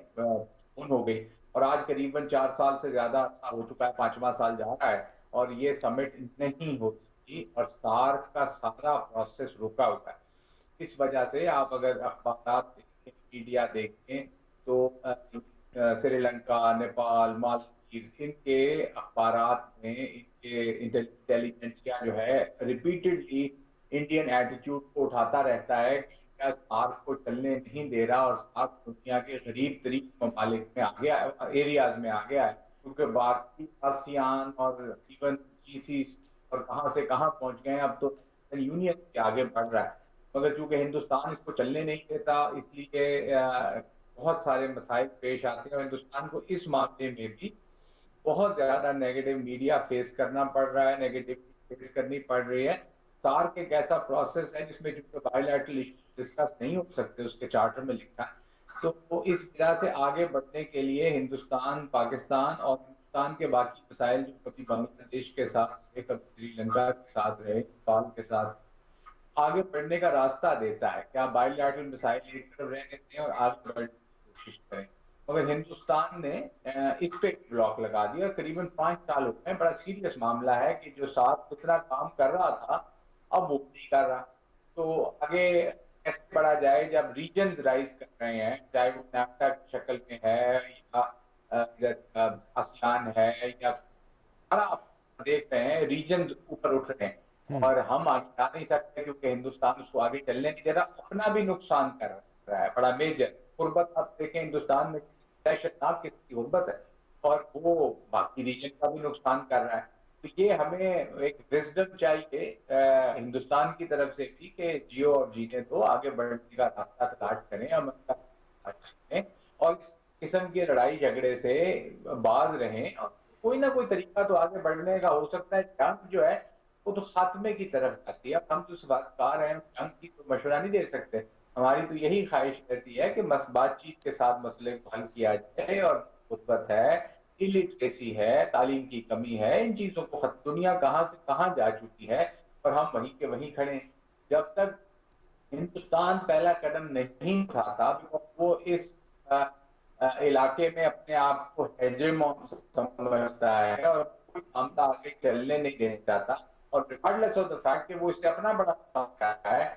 ہو گئی، اور آج قریباً 4 سال سے زیادہ عرصہ ہو چکا ہے، 5واں سال جا رہا ہے، اور یہ سمٹ نہیں ہو سکی، اور سارک کا سارا پروسیس رکا ہوا ہے۔ اس وجہ سے آپ اگر اخبارات دیکھیں، میڈیا دیکھیں، تو سری لنکا، نیپال، مالدیوز، ان کے اخبارات میں ان کے انٹیلیجنسیا جو ہے ریپیٹڈلی انڈین ایٹیٹیوڈ کو اٹھاتا رہتا ہے کہ انڈیا سارک کو چلنے نہیں دے رہا، اور سارک دنیا کے غریب ترین ممالک میں آگے ایریاز میں آگے آئے، کیونکہ باقی آسیان اور ایون جی سی اور کہاں سے کہاں پہنچ گئے ہیں، اب تو یونین کے آگے بڑھ رہا ہے، مگر چونکہ ہندوستان اس کو چلنے نہیں دیتا، اس لیے بہت سارے مسائل پیش آتے ہیں، اور ہندوستان کو اس معاملے میں بھی بہت زیادہ نیگیٹو میڈیا فیس کرنا پڑ رہا ہے، نیگیٹو فیس کرنی پڑ رہی ہے۔ سارک ایک ایسا پروسیس ہے جس میں جو بائے لیٹرل ایشوز ڈسکس نہیں ہو سکتے، اس کے چارٹر میں لکھا ہے، تو وہ اس وجہ سے آگے بڑھنے کے لیے ہندوستان، پاکستان اور ہندوستان کے باقی مسائل جو کبھی بنگلہ دیش کے ساتھ رہے، کبھی سری لنکا کے ساتھ رہے، نیپال کے ساتھ، آگے بڑھنے کا راستہ دیتا ہے کہ آپ بائے لیٹرل مسائل ایک طرف رہنے دیں اور آگے بڑھنے کی کوشش کریں۔ مگر ہندوستان نے اس پہ بلاک لگا دیا، اور قریباً 5 سال ہو گئے۔ بڑا سیریس معاملہ ہے کہ جو ساتھ اتنا کام کر رہا تھا اب وہ نہیں کر رہا، تو آگے کیسے بڑھا جائے جب ریجنز رائز کر رہے ہیں، چاہے وہ نیفٹا کی شکل میں ہے یا آسیان ہے، یا آپ دیکھ رہے ہیں ریجنز اوپر اٹھ رہے ہیں، اور ہم آگے جا نہیں سکتے کیونکہ ہندوستان اس کو آگے چلنے نہیں دے رہا، اپنا بھی نقصان کر رہا ہے بڑا میجر۔ غربت آپ دیکھیں ہندوستان میں دہشت ناک قسم کی غربت ہے، اور وہ باقی ریجن کا بھی نقصان کر رہا ہے۔ تو یہ ہمیں ایک وزڈم چاہیے ہندوستان کی طرف سے بھی کہ جیو اور جینے دو، آگے بڑھنے کا راستہ تلاش کریں، امن کا تلاش کریں، اور اس قسم کی لڑائی جھگڑے سے باز رہیں، اور کوئی نہ کوئی طریقہ تو آگے بڑھنے کا ہو سکتا ہے۔ جنگ جو ہے وہ تو خاتمے کی طرف جاتی ہے، اب ہم تو اس بات کار ہیں، جنگ کی تو مشورہ نہیں دے سکتے، ہماری تو یہی خواہش رہتی ہے کہ بات چیت کے ساتھ مسئلے کو حل کیا جائے، اور غربت ہے، الٹریسی ہے، تعلیم کی کمی ہے، ان چیزوں کو دنیا کہاں سے کہاں جا چکی ہے، اور ہم وہیں کے وہیں کھڑے ہیں۔ جب تک ہندوستان پہلا قدم نہیں اٹھاتا، وہ اس علاقے میں اپنے آپ کو ہیجمون سمجھتا ہے، اور کوئی معاملہ آگے چلنے نہیں دینا چاہتا، اور ریگارڈلیس آف دا فیکٹ کہ وہ اس سے اپنا بڑا کیا ہے،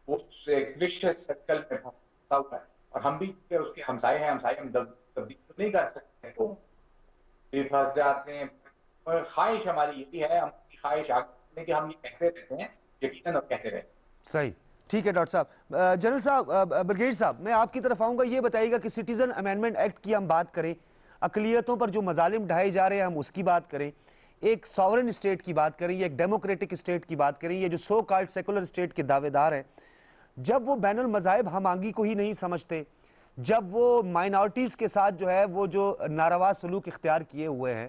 وہ ایک وشیس سرکل میں پھنسا ہوا ہے، اور ہم بھی اس کے ہمسائے ہیں، ہمسائے ہم تبدیل نہیں کر سکتے، تو بھی پھنس جاتے ہیں۔ اور خواہش ہماری یہی ہے، ہماری خواہش آگے کہ ہم یہ کہتے رہتے ہیں، یقیناً اور کہتے رہتے ہیں۔ صحیح، ٹھیک ہے ڈاکٹر صاحب۔ جنرل صاحب، بریگیڈیئر صاحب، میں آپ کی طرف آؤں گا، یہ بتائیے گا کہ سٹیزن امینڈمنٹ ایکٹ کی ہم بات کریں، اقلیتوں پر جو مظالم ڈھائے جا رہے ہیں ہم اس کی بات کریں، ایک ساورن اسٹیٹ کی بات کریں، یا ایک ڈیموکریٹک اسٹیٹ کی بات کریں، یہ جو سو کالڈ سیکولر اسٹیٹ کے دعوے دار ہیں، جب وہ بین المذاہب ہم آہنگی کو ہی نہیں سمجھتے، جب وہ مائنورٹیز کے ساتھ جو ہے وہ جو ناروا سلوک اختیار کیے ہوئے ہیں،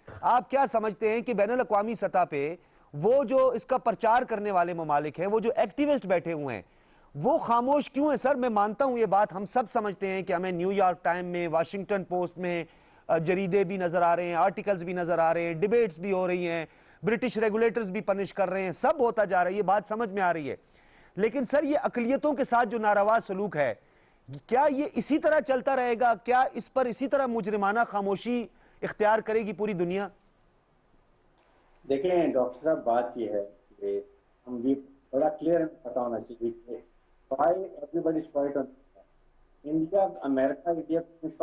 آپ کیا سمجھتے ہیں کہ بین الاقوامی سطح پہ وہ جو اس کا پرچار کرنے والے ممالک ہیں، وہ جو ایکٹیوسٹ بیٹھے ہوئے ہیں، وہ خاموش کیوں ہیں؟ سر میں مانتا ہوں یہ بات ہم سب سمجھتے ہیں کہ ہمیں نیو یارک ٹائم میں، واشنگٹن پوسٹ میں جریدے بھی نظر آ رہے ہیں، آرٹیکلز بھی نظر آ رہے ہیں، ڈیبیٹس بھی ہو رہی ہیں، برٹش ریگولیٹرز بھی پنش کر رہے ہیں، سب ہوتا جا رہا ہے، یہ بات سمجھ میں آ رہی ہے، لیکن سر یہ اقلیتوں کے ساتھ جو ناروا سلوک ہے، کیا یہ اسی طرح چلتا رہے گا؟ کیا اس پر اسی طرح مجرمانہ خاموشی اختیار کرے گی پوری دنیا؟ دیکھیں ڈاکٹر صاحب، بات یہ ہے کہ ہم بھی بڑا کلیئر پتا ہونا چاہیے کہ why everybody is quiet on India, America India کو یوز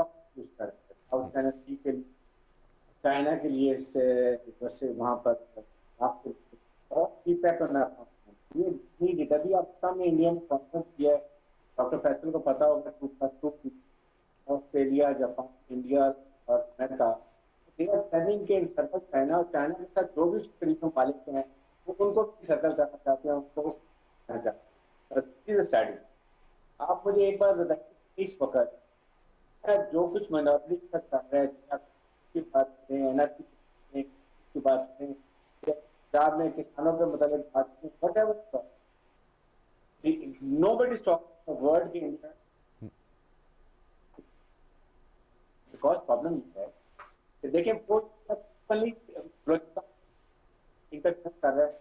کرتے ہیں ساؤتھ چائنا سی کے لیے، چائنا کے لیے جیسے وہاں پر آپ کو فیڈ بیک کرنا یہ نیڈ ابھی آپ سامنے انڈیا نے کانفرنس کیا ہے، ڈاکٹر فیصل کو پتا ہوگا 2002 آسٹریلیا، جاپان، انڈیا اور امریکہ پلاننگ کے سرکل چائنا اور چائنا کے ساتھ جو بھی قریب مالک ہیں وہ ان کو سرکل کرنا چاہتے ہیں، ان کو کرنا چاہتے ہیں اسٹریٹجی۔ آپ مجھے ایک بات بتائیے، اس وقت جو کچھ منورٹی کر رہا ہے کی بات کریں، این آر سی کی بات کریں، پنجاب میں کسانوں کے متعلق بات کریں، whatever nobody is talking word کی انڈیا، بیکاز پرابلم یہ ہے کہ دیکھیں وہ کر رہے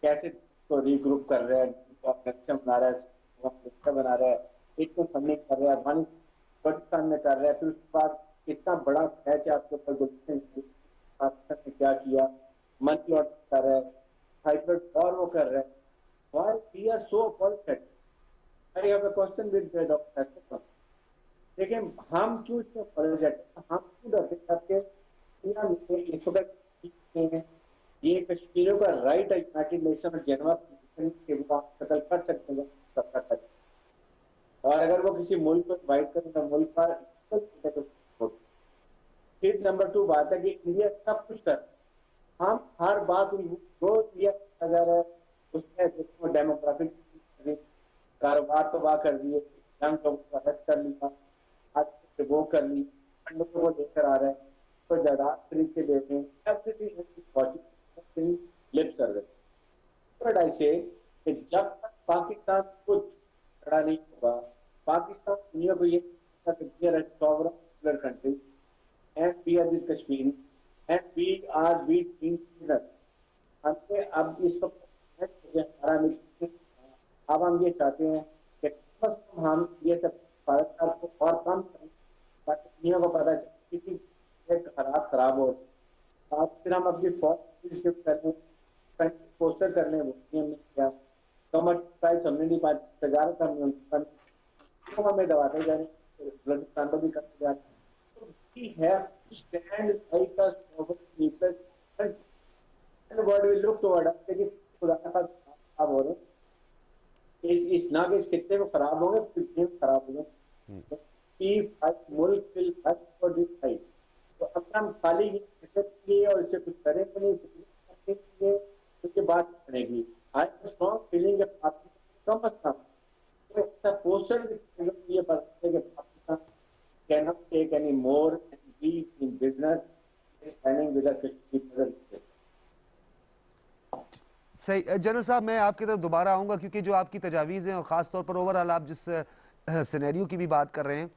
کیسے ری گروپ کر رہے ہیں، بنا رہا ہے، اتنی فنڈنگ کر رہا ہے، پاکستان میں کر رہا ہے، پھر اس کے بعد اتنا بڑا میچ ہے آپ کے اوپر نے کیا کیا، منی لانڈرنگ کر رہا ہے، ہائیبرڈ اور وہ کر رہا ہے۔ Why we are so apologetic? I have a question with Dr. Esther. لیکن ہم کیوں اتنے apologetic؟ ہم کیوں ڈرتے ہیں کہ اس وقت یہ کشمیریوں کا رائٹ ہے یونائٹڈ نیشن اور جنیوا کہ وہ آپ قتل کر سکتے ہیں، اور اگر وہ کسی ملک کو انوائٹ کریں تو ملک کا پھر نمبر 2 بات ہے کہ انڈیا سب کچھ کر، ہم ہر بات جو انڈیا اگر اس میں ڈیموگرافک کاروبار تباہ کر دیے، ینگ لوگوں کو ارسٹ کر لیا، آج وہ کر لی، فنڈوں کو لے کر آ رہے ہیں، تو جائیداد خرید کے دے رہے ہیں، لپ سروس۔ بٹ آئی سے کہ جب تک پاکستان خود کھڑا نہیں ہوگا، پاکستان دنیا کو یہ کہ we are a sovereign country and we are with Kashmir and we are being leaders۔ اب اس وقت اب ہم یہ چاہتے ہیں کہ کم از کم ہم یہ سب بھارت کو اور کم کریں تاکہ دنیا کو پتہ چلے کہ حالات خراب ہو رہے ہیں، پھر ہم اپنی فوج شفٹ کرنے پوسٹر کرنے وہ کیا گورنمنٹ ہم نے نہیں پائی، تجارت ہمیں دباتے جا رہے ہیں، بلوچستان کو بھی کرتے جا رہے ہیں۔ We have to stand like a sovereign people and what we look toward us کہ خدا کا خراب ہو رہے ہیں، اس نہ کہ اس خطے میں خراب ہوں گے، پھر خراب ہو گئے ملک تو اگر ہم خالی یہ اور اس سے کچھ کریں گے نہیں، اس کے بعد کرے گی۔ آئی ایم اسٹرانگ فیلنگ کم از کم ایسا پوسٹر یہ بات ہے کہ Pakistan cannot take any more and be in business standing with a Kashmir۔ صحیح جنرل صاحب، میں آپ کی طرف دوبارہ آؤں گا کیونکہ جو آپ کی تجاویز ہیں اور خاص طور پر اوورآل آپ جس سینیریو کی بھی بات کر رہے ہیں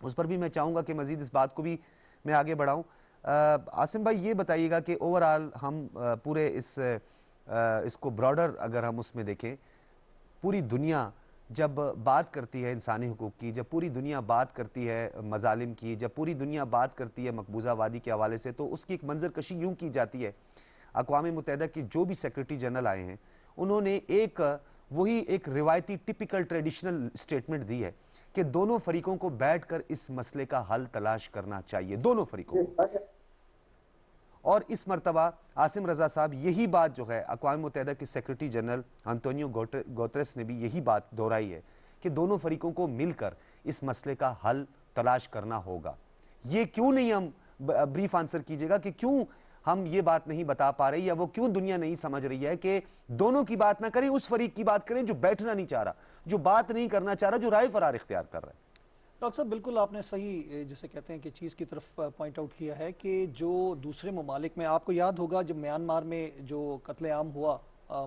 اس پر بھی میں چاہوں گا کہ مزید اس بات کو بھی میں آگے بڑھاؤں۔ عاصم بھائی یہ بتائیے گا کہ اوورآل ہم پورے اس کو براڈر اگر ہم اس میں دیکھیں، پوری دنیا جب بات کرتی ہے انسانی حقوق کی، جب پوری دنیا بات کرتی ہے مظالم کی، جب پوری دنیا بات کرتی ہے مقبوضہ وادی کے حوالے سے، تو اس کی ایک منظر کشی یوں کی جاتی ہے۔ اقوام متحدہ کی جو بھی سیکرٹری جنرل آئے ہیں انہوں نے وہی ایک روایتی ٹپیکل ٹریڈیشنل سٹیٹمنٹ دی ہے کہ دونوں فریقوں کو بیٹھ کر اس مسئلے کا حل تلاش کرنا چاہیے، دونوں فریقوں کو۔ اور اس مرتبہ عاصم رضا صاحب یہی بات جو ہے اقوام متحدہ کے سیکرٹری جنرل انتونیو گوتریس نے بھی یہی بات دہرائی ہے کہ دونوں فریقوں کو مل کر اس مسئلے کا حل تلاش کرنا ہوگا۔ یہ کیوں نہیں، ہم بریف آنسر کیجئے گا کہ کیوں ہم یہ بات نہیں بتا پا رہے، یا وہ کیوں دنیا نہیں سمجھ رہی ہے کہ دونوں کی بات نہ کریں، اس فریق کی بات کریں جو بیٹھنا نہیں چاہ رہا، جو بات نہیں کرنا چاہ رہا، جو رائے فرار اختیار کر رہا ہے۔ ڈاکٹر صاحب بالکل آپ نے صحیح جسے کہتے ہیں کہ چیز کی طرف پوائنٹ آؤٹ کیا ہے کہ جو دوسرے ممالک میں، آپ کو یاد ہوگا جب میانمار میں جو قتل عام ہوا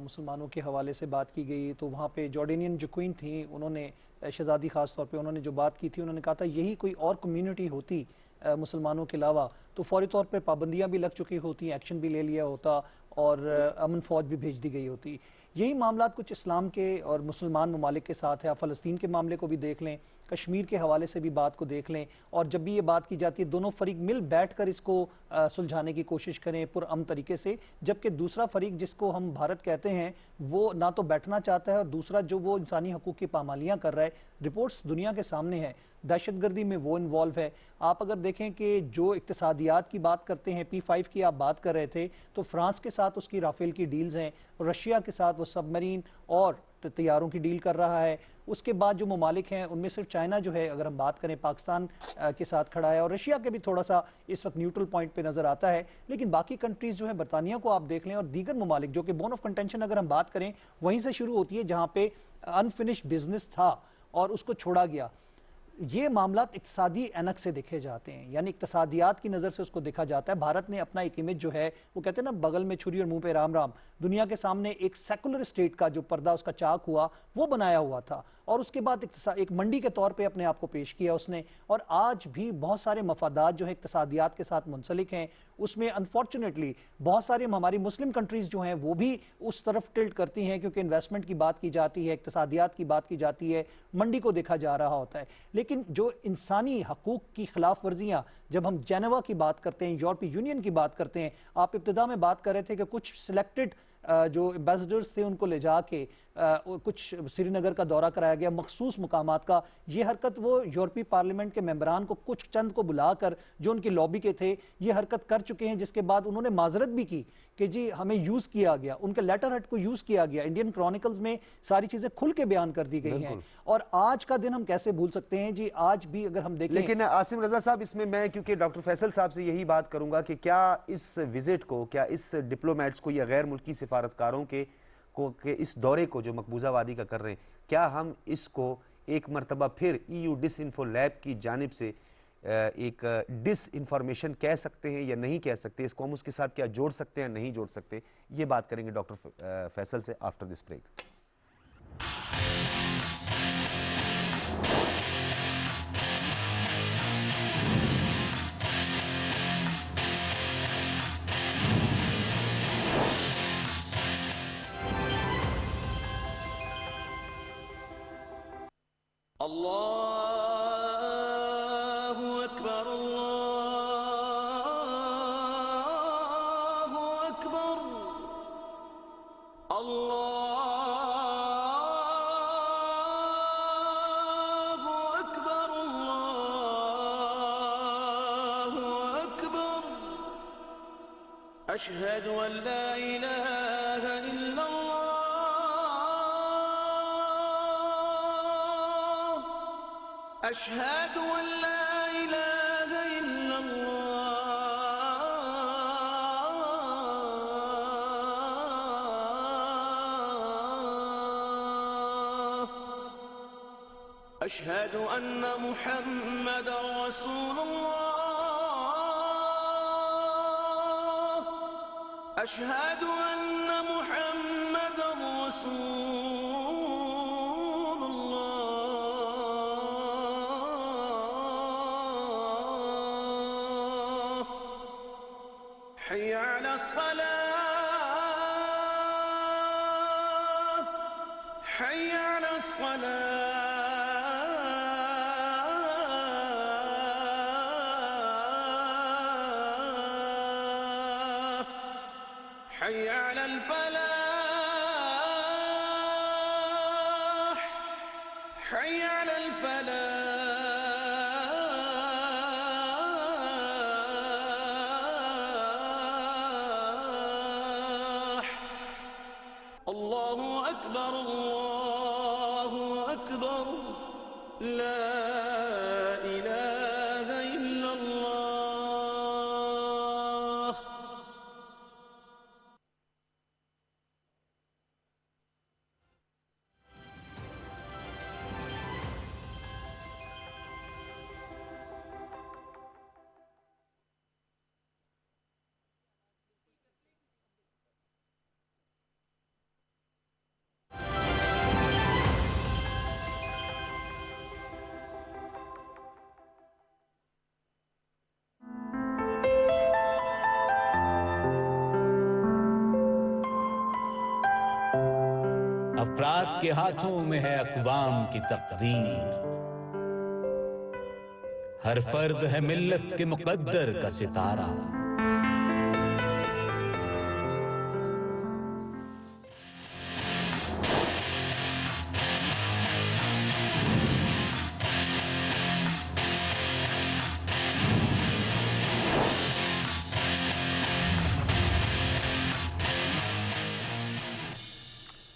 مسلمانوں کے حوالے سے بات کی گئی، تو وہاں پہ جارڈینین جو کوئین تھیں انہوں نے، شہزادی خاص طور پہ انہوں نے جو بات کی تھی، انہوں نے کہا تھا یہی کوئی اور کمیونٹی ہوتی مسلمانوں کے علاوہ تو فوری طور پہ پابندیاں بھی لگ چکی ہوتی، ایکشن بھی لے لیا ہوتا اور امن فوج بھی بھیج دی گئی ہوتی. یہی معاملات کچھ اسلام کے اور مسلمان ممالک کے ساتھ ہے. آپ فلسطین کے معاملے کو بھی دیکھ لیں, کشمیر کے حوالے سے بھی بات کو دیکھ لیں, اور جب بھی یہ بات کی جاتی ہے دونوں فریق مل بیٹھ کر اس کو سلجھانے کی کوشش کریں پرامن طریقے سے, جبکہ دوسرا فریق جس کو ہم بھارت کہتے ہیں وہ نہ تو بیٹھنا چاہتا ہے, اور دوسرا جو وہ انسانی حقوق کی پامالیاں کر رہا ہے. رپورٹس دنیا کے سامنے ہیں, دہشت گردی میں وہ انوالو ہے. آپ اگر دیکھیں کہ جو اقتصادیات کی بات کرتے ہیں, P5 کی آپ بات کر رہے تھے, تو فرانس کے ساتھ اس کی رافیل کی ڈیلز ہیں, رشیا کے ساتھ وہ سب مرین اور طیاروں کی ڈیل کر رہا ہے. اس کے بعد جو ممالک ہیں ان میں صرف چائنا جو ہے, اگر ہم بات کریں, پاکستان کے ساتھ کھڑا ہے, اور رشیا کے بھی تھوڑا سا اس وقت نیوٹرل پوائنٹ پہ نظر آتا ہے. لیکن باقی کنٹریز جو ہیں, برطانیہ کو آپ دیکھ لیں, اور دیگر ممالک جو کہ بون آف کنٹینشن اگر ہم بات کریں وہیں سے شروع ہوتی ہے جہاں پہ انفنشڈ بزنس تھا اور اس کو چھوڑا گیا. یہ معاملات اقتصادی اینک سے دیکھے جاتے ہیں, یعنی اقتصادیات کی نظر سے اس کو دیکھا جاتا ہے. بھارت نے اپنا ایک امیج جو ہے, وہ کہتے ہیں نا بغل میں چھری اور منہ پہ رام رام, دنیا کے سامنے ایک سیکولر اسٹیٹ کا جو پردہ اس کا چاک ہوا وہ بنایا ہوا تھا, اور اس کے بعد ایک منڈی کے طور پہ اپنے آپ کو پیش کیا اس نے. اور آج بھی بہت سارے مفادات جو ہیں اقتصادیات کے ساتھ منسلک ہیں, اس میں انفارچونیٹلی بہت ساری ہماری مسلم کنٹریز جو ہیں وہ بھی اس طرف ٹلٹ کرتی ہیں, کیونکہ انویسٹمنٹ کی بات کی جاتی ہے, اقتصادیات کی بات کی جاتی ہے, منڈی کو دیکھا جا رہا ہوتا ہے. لیکن جو انسانی حقوق کی خلاف ورزیاں, جب ہم جنیوا کی بات کرتے ہیں, یورپی یونین کی بات کرتے ہیں, آپ ابتدا میں بات کر رہے تھے کہ کچھ سلیکٹڈ جو ایمبیسڈرز تھے ان کو لے جا کے کچھ سری نگر کا دورہ کرایا گیا مخصوص مقامات کا. یہ حرکت وہ یورپی پارلیمنٹ کے ممبران کو کچھ چند کو بلا کر جو ان کی لابی کے تھے یہ حرکت کر چکے ہیں, جس کے بعد انہوں نے معذرت بھی کی کہ جی ہمیں یوز کیا گیا, ان کے لیٹر ہیڈ کو یوز کیا گیا. انڈین کرونیکلز میں ساری چیزیں کھل کے بیان کر دی گئی ہیں, اور آج کا دن ہم کیسے بھول سکتے ہیں جی. آج بھی اگر ہم دیکھیں, لیکن عاصم رضا صاحب, اس میں کیونکہ ڈاکٹر فیصل صاحب سے یہی بات کروں گا کہ کیا اس وزٹ کو, کیا اس ڈپلومیٹس کو یا غیر ملکی سفارتکاروں کے اس دورے کو جو مقبوضہ وادی کا کر رہے ہیں, کیا ہم اس کو ایک مرتبہ پھر EU ڈس انفو لیب کی جانب سے ایک ڈس انفارمیشن کہہ سکتے ہیں یا نہیں کہہ سکتے؟ اس کو ہم اس کے ساتھ کیا جوڑ سکتے ہیں, نہیں جوڑ سکتے؟ یہ بات کریں گے ڈاکٹر فیصل سے آفٹر دس بریک. اللہ اکبر اللہ اکبر اللہ اکبر اللہ اکبر اشہد ان لا الہ الا اللہ أشهد أن لا إله إلا الله أشهد أن محمد رسول الله أشهد أن محمد رسول الله حي على الصلاة حي على الصلاة حي على الفلاح حي على الفلاح الله أكبر الله أكبر لا إله إلا الله افراد کے ہاتھوں میں ہے اقوام کی تقدیر، ہر فرد ہے ملت کے مقدر کا ستارہ۔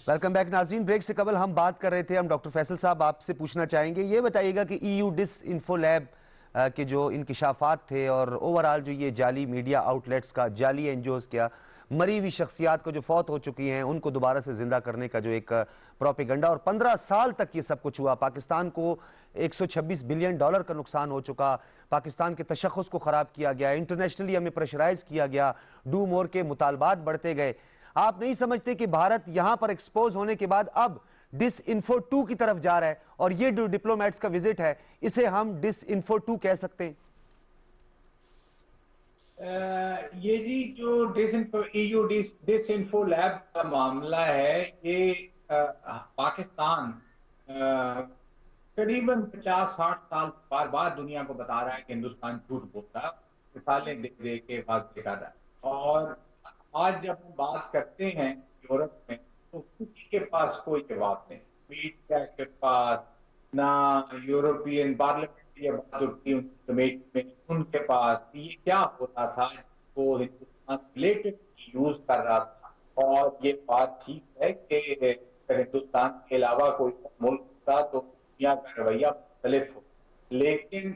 ویلکم بیک ناظرین، بریک سے قبل ہم بات کر رہے تھے، ہم ڈاکٹر فیصل صاحب آپ سے پوچھنا چاہیں گے، یہ بتائیے گا کہ ای یو ڈس انفو لیب کے جو انکشافات تھے اور اوورال جو یہ جعلی میڈیا آؤٹ لیٹس کا، جعلی این جی اوز کیا، مری ہوئی شخصیات کو جو فوت ہو چکی ہیں ان کو دوبارہ سے زندہ کرنے کا جو ایک پروپیگنڈا، اور 15 سال تک یہ سب کچھ ہوا، پاکستان کو $126 بلین کا نقصان ہو چکا، پاکستان کے تشخص کو خراب کیا گیا، انٹرنیشنلی ہمیں پریشرائز کیا گیا، ڈو مور کے مطالبات بڑھتے گئے۔ آپ نہیں سمجھتے کہ بھارت یہاں پر ایکسپوز ہونے کے بعد اب ڈس انفو 2 کی طرف جا رہا ہے، اور یہ جو ڈپلومیٹس کا وزٹ ہے اسے ہم ڈس انفو 2 کہہ سکتے ہیں؟ یہ جی جو ڈس انفو لیب کا معاملہ ہے، یہ پاکستان قریباً 50-60 سال بار بار دنیا کو بتا رہا ہے کہ ہندوستان جھوٹ بولتا ہے، مثالیں دے دے کے واضح کر رہا ہے۔ اور آج جب ہم بات کرتے ہیں یورپ میں تو کسی کے پاس کوئی جواب نہیں، میڈیا کے پاس نہ، یورپین پارلیمنٹ یہ بات اٹھتی ان کمیٹی میں ان کے پاس یہ کیا ہوتا تھا، وہ ہندوستان ریلیٹڈ یوز کر رہا تھا۔ اور یہ بات ٹھیک ہے کہ ہندوستان کے علاوہ کوئی ملک ہوتا تو دنیا کا رویہ مختلف ہو، لیکن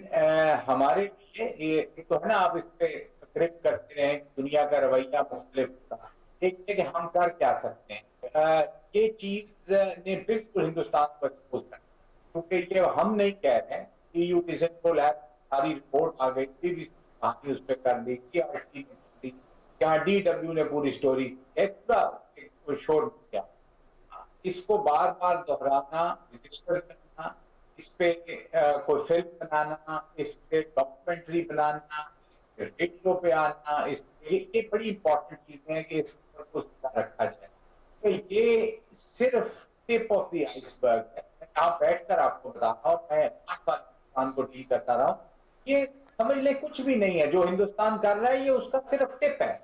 ہمارے لیے یہ تو ہے نا، آپ اس پہ تقریب کرتے رہیں دنیا کا رویہ مختلف ہوتا، ایک ہے کہ ہم کر کیا سکتے ہیں۔ یہ چیز نے بالکل ہندوستان کو ایکسپوز کر، کیونکہ یہ ہم نہیں کہہ رہے ہیں، ای یو ڈس انفو لیب ساری رپورٹ آ گئی تھی، اس پہ کر دی تھی، یہاں ڈی ڈبلیو نے پوری اسٹوری پورا شور کیا۔ اس کو بار بار دہرانا، رجسٹر کرنا، اس پہ کوئی فلم بنانا، اس پہ ڈاکومنٹری بنانا، ریڈیو پہ آنا، یہ بڑی امپورٹنٹ چیزیں ہیں کہ اس کو رکھا جائے۔ تو یہ صرف ٹپ آف دی آئس برگ ہے۔ میں یہاں بیٹھ کر آپ کو بتا رہا ہوں، میں 5 سال ہندوستان کو ڈیل کرتا رہا ہوں، یہ سمجھ لیں کچھ بھی نہیں ہے جو ہندوستان کر رہا ہے، یہ اس کا صرف ٹپ ہے۔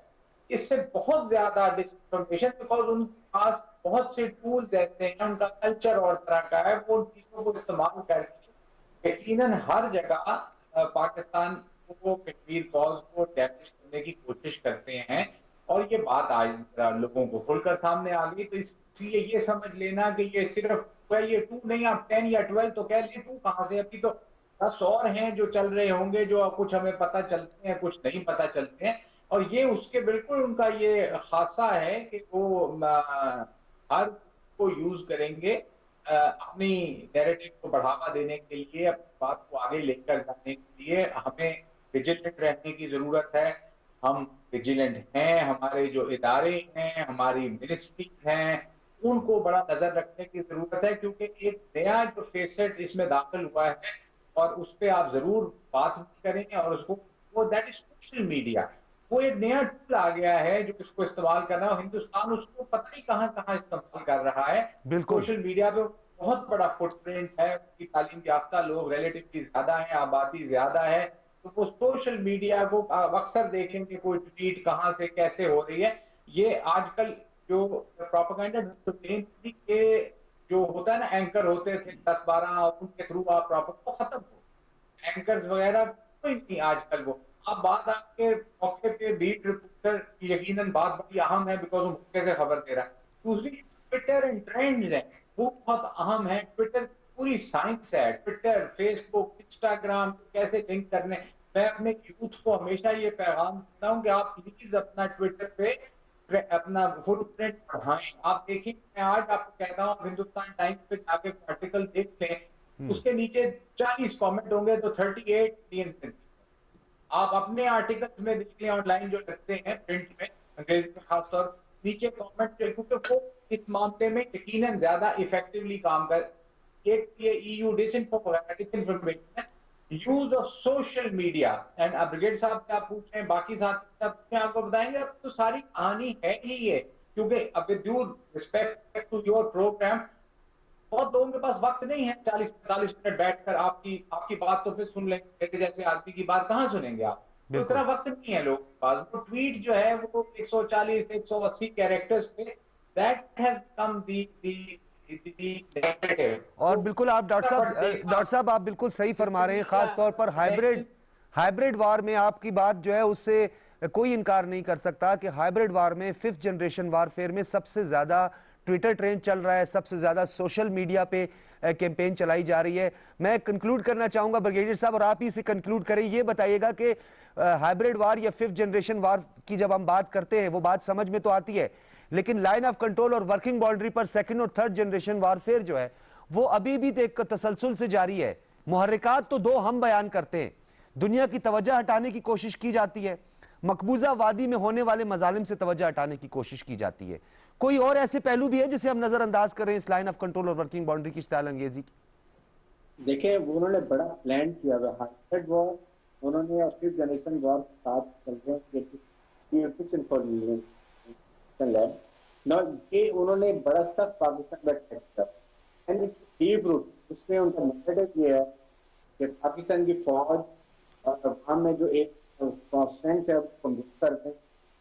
اس سے بہت زیادہ ڈس انفارمیشن، بیکاز ان کے پاس بہت سے ٹولز ایسے ہیں، ان کا کلچر اور طرح کا ہے، وہ ان چیزوں کو استعمال کر کے یقیناً ہر جگہ پاکستان کو کشمیر کاز کو ڈیمیج کرنے کی کوشش کرتے ہیں۔ اور یہ بات آج لوگوں کو کھل کر سامنے آ گئی، تو اس لیے یہ سمجھ لینا کہ یہ صرف یہ 2 نہیں، آپ 10 یا 12 تو کہہ لیں، 2 کہاں سے، ابھی تو 10 اور ہیں جو چل رہے ہوں گے، جو کچھ ہمیں پتہ چلتے ہیں کچھ نہیں پتہ چلتے ہیں۔ اور یہ اس کے بالکل ان کا یہ خاصہ ہے کہ وہ ہر کو یوز کریں گے اپنی نیریٹو کو بڑھاوا دینے کے لیے، اپنی بات کو آگے لے کر جانے کے لیے۔ ہمیں ویجیلنٹ رہنے کی ضرورت ہے، ہم ویجیلنٹ ہیں، ہمارے جو ادارے ہیں، ہماری منسٹریز ہیں، ان کو بڑا نظر رکھنے کی ضرورت ہے، کیونکہ ایک نیا جو فیسٹ اس میں داخل ہوا ہے اور اس پہ آپ ضرور بات کریں گے، اور اس کو وہ دیٹ از سوشل میڈیا، وہ ایک نیا ٹول آ گیا ہے جو اس کو استعمال کرنا ہے، ہندوستان اس کو پتہ نہیں کہاں کہاں استعمال کر رہا ہے۔ سوشل میڈیا پہ بہت بڑا فٹ پرنٹ ہے، اس کی تعلیم یافتہ لوگ ریلیٹیولی زیادہ ہیں، آبادی زیادہ ہے، تو وہ سوشل میڈیا کو اکثر دیکھیں کہ کوئی ٹویٹ کہاں سے کیسے ہو رہی ہے۔ یہ آج کل جو پروپیگنڈا کے جو ہوتا ہے نا، اینکر ہوتے تھے 10-12 اور ان کے تھرو آپ وہ ختم ہو، اینکرز وغیرہ کوئی نہیں آج کل۔ وہ اب بات آپ کے موقع پہ بیٹ رپورٹر کی یقیناً بات بڑی اہم ہے، بیکاز وہ موقع سے خبر دے رہا ہے۔ دوسری ٹویٹر اینڈ ٹرینڈز ہیں، وہ بہت اہم ہے۔ ٹویٹر پوری سائنس ہے، ٹویٹر، فیس بک، انسٹاگرام کیسے لنک کرنے۔ میں اپنے یوتھ کو ہمیشہ یہ پیغام دیتا ہوں کہ آپ پلیز اپنا ٹویٹر پہ اپنا فٹ پرنٹ بڑھائیں۔ آپ دیکھیں، میں آج آپ کو کہتا ہوں، ہندوستان ٹائمز پہ جا کے آرٹیکل دیکھ لیں، اس کے نیچے 40 کامنٹ ہوں گے تو 38 ملین۔ آپ اپنے آرٹیکلز میں دیکھ لیں، آن لائن جو لگتے ہیں پرنٹ میں، انگریزی میں خاص طور، نیچے کامنٹ، کیونکہ وہ اس معاملے میں یقیناً زیادہ افیکٹولی کام کر۔ ایک یہ E U disinformation, use of social media, and brigade صاحب سے آپ پوچھیں، باقی صاحب سے پوچھیں، آپ کو بتائیں گے اب تو ساری کہانی ہے ہی یہ کیونکہ اب due respect to your program بہت لوگوں کے پاس وقت نہیں ہے 40-45 منٹ بیٹھ کر آپ کی بات تو پھر سن لیں گے، جیسے آدمی کی بات کہاں سنیں گے آپ؟ تو اتنا وقت نہیں ہے لوگوں کے پاس. وہ ٹویٹ جو ہے وہ 140-180 کیریکٹرز پہ that has become the narrative. اور بالکل آپ ڈاکٹر صاحب آپ بالکل صحیح فرما رہے ہیں، خاص طور پر ہائبریڈ وار میں آپ کی بات جو ہے اس سے کوئی انکار نہیں کر سکتا کہ ہائبریڈ وار میں 5th جنریشن وارفیئر میں سب سے زیادہ ٹویٹر ٹرینڈ چل رہا ہے، سب سے زیادہ سوشل میڈیا پہ کیمپین چلائی جا رہی ہے. میں کنکلوڈ کرنا چاہوں گا بریگیڈیئر صاحب، اور آپ ہی سے کنکلوڈ کریں، یہ بتائیے گا کہ ہائبریڈ وار یا 5th جنریشن وار کی جب ہم بات کرتے ہیں وہ بات سمجھ میں تو آتی ہے، لیکن لائن آف کنٹرول اور ورکنگ باؤنڈری پر 2nd اور 3rd جنریشن وارفیئر جو ہے وہ ابھی بھی ایک تسلسل سے جاری ہے. محرکات تو دو ہم بیان کرتے ہیں، دنیا کی توجہ ہٹانے کی کوشش کی جاتی ہے، مقبوضہ وادی میں ہونے والے مظالم سے توجہ ہٹانے کی کوشش کی جاتی ہے. کوئی اور ایسے پہلو بھی ہے جسے ہم نظر انداز کر رہے ہیں اس لائن آف کنٹرول اور ورکنگ باؤنڈری کی اشتعال انگیزی کی؟ دیکھیں انہوں نے بڑا پلان کیا ہوا ہائبریڈ وار، انہوں نے 5th جنریشن وار کے ساتھ چل رہے ہیں یہ انہوں نے بڑا سخت پاکستان میں اٹیک کیا. ڈیپ روٹ اس میں ان کا مقصد یہ ہے کہ پاکستان کی فوج اور عوام میں جو ایک اسٹرینتھ ہے وہ کمزور کر دیں،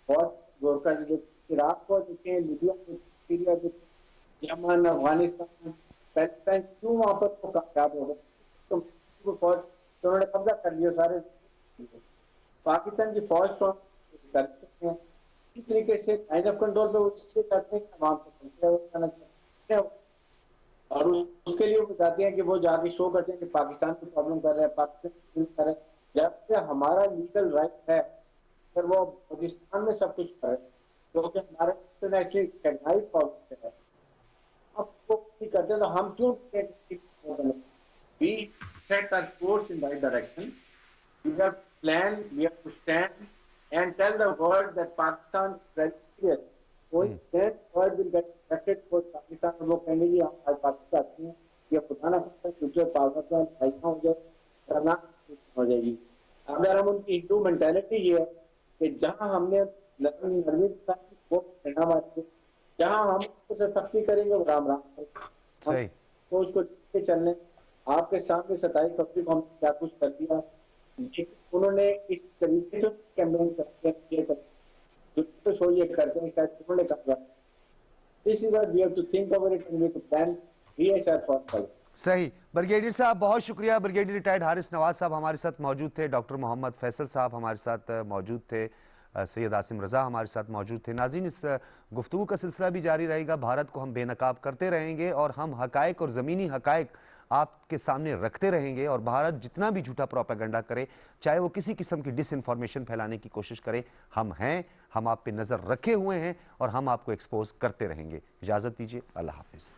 اور زور کر دیں. عراق کو دیکھیں، لیبیا کو، سیریا کو، یمن، افغانستان، پاکستان کیوں وہاں پر وہ کامیاب ہو گئے؟ تو فوج انہوں نے قبضہ کر لیا سارے. پاکستان کی فوج کرتے ہیں اس طریقے سے لائن آف کنٹرول پہ وہ اس لیے چاہتے ہیں کہ عوام کو کرنا چاہتے ہیں، اور اس کے لیے وہ چاہتے ہیں کہ وہ جا کے شو کرتے ہیں کہ پاکستان کو پرابلم کر رہے ہیں، پاکستان کر رہے ہیں، جبکہ ہمارا لیگل رائٹ ہے پھر وہ پاکستان میں سب کچھ کرے کیونکہ ہمارے انٹرنیشنل ریکگنائزڈ پالیسی ہے. اب وہ کرتے ہیں تو ہم کیوں we set our course in the right direction. We have planned, we have to stand and tell the world that Pakistan is very serious. That word will get affected for Pakistan. وہ کہیں گے جی ہم پاکستان آتے ہیں یہ پرانا فیوچر پاکستان ایسا ہو جائے کرنا ہو جائے گی. اگر ہم ان کی ہندو مینٹالٹی یہ ہے کہ جہاں ہم نے نرمی وہ کہنا بات ہے، جہاں ہم سے سختی کریں گے وہ رام صحیح سوچ کو چلنے. آپ کے سامنے 27 فروری کو ہم نے کیا کچھ کر دیا، انہوں نے اس طریقے سے کیمپین کرتے یہ کرتے ہیں شاید انہوں نے کہا. This is what we have to think about it and make a plan. صحیح. بریگیڈیئر صاحب بہت شکریہ. بریگیڈیئر ریٹائرڈ حارث نواز صاحب ہمارے ساتھ موجود تھے، ڈاکٹر محمد فیصل صاحب ہمارے ساتھ موجود تھے، سید عاصم رضا ہمارے ساتھ موجود تھے. ناظرین اس گفتگو کا سلسلہ بھی جاری رہے گا، بھارت کو ہم بے نقاب کرتے رہیں گے اور ہم حقائق اور زمینی حقائق آپ کے سامنے رکھتے رہیں گے، اور بھارت جتنا بھی جھوٹا پروپیگنڈا کرے، چاہے وہ کسی قسم کی ڈس انفارمیشن پھیلانے کی کوشش کرے، ہم آپ پہ نظر رکھے ہوئے ہیں اور ہم آپ کو ایکسپوز کرتے رہیں گے. اجازت دیجیے، اللہ حافظ.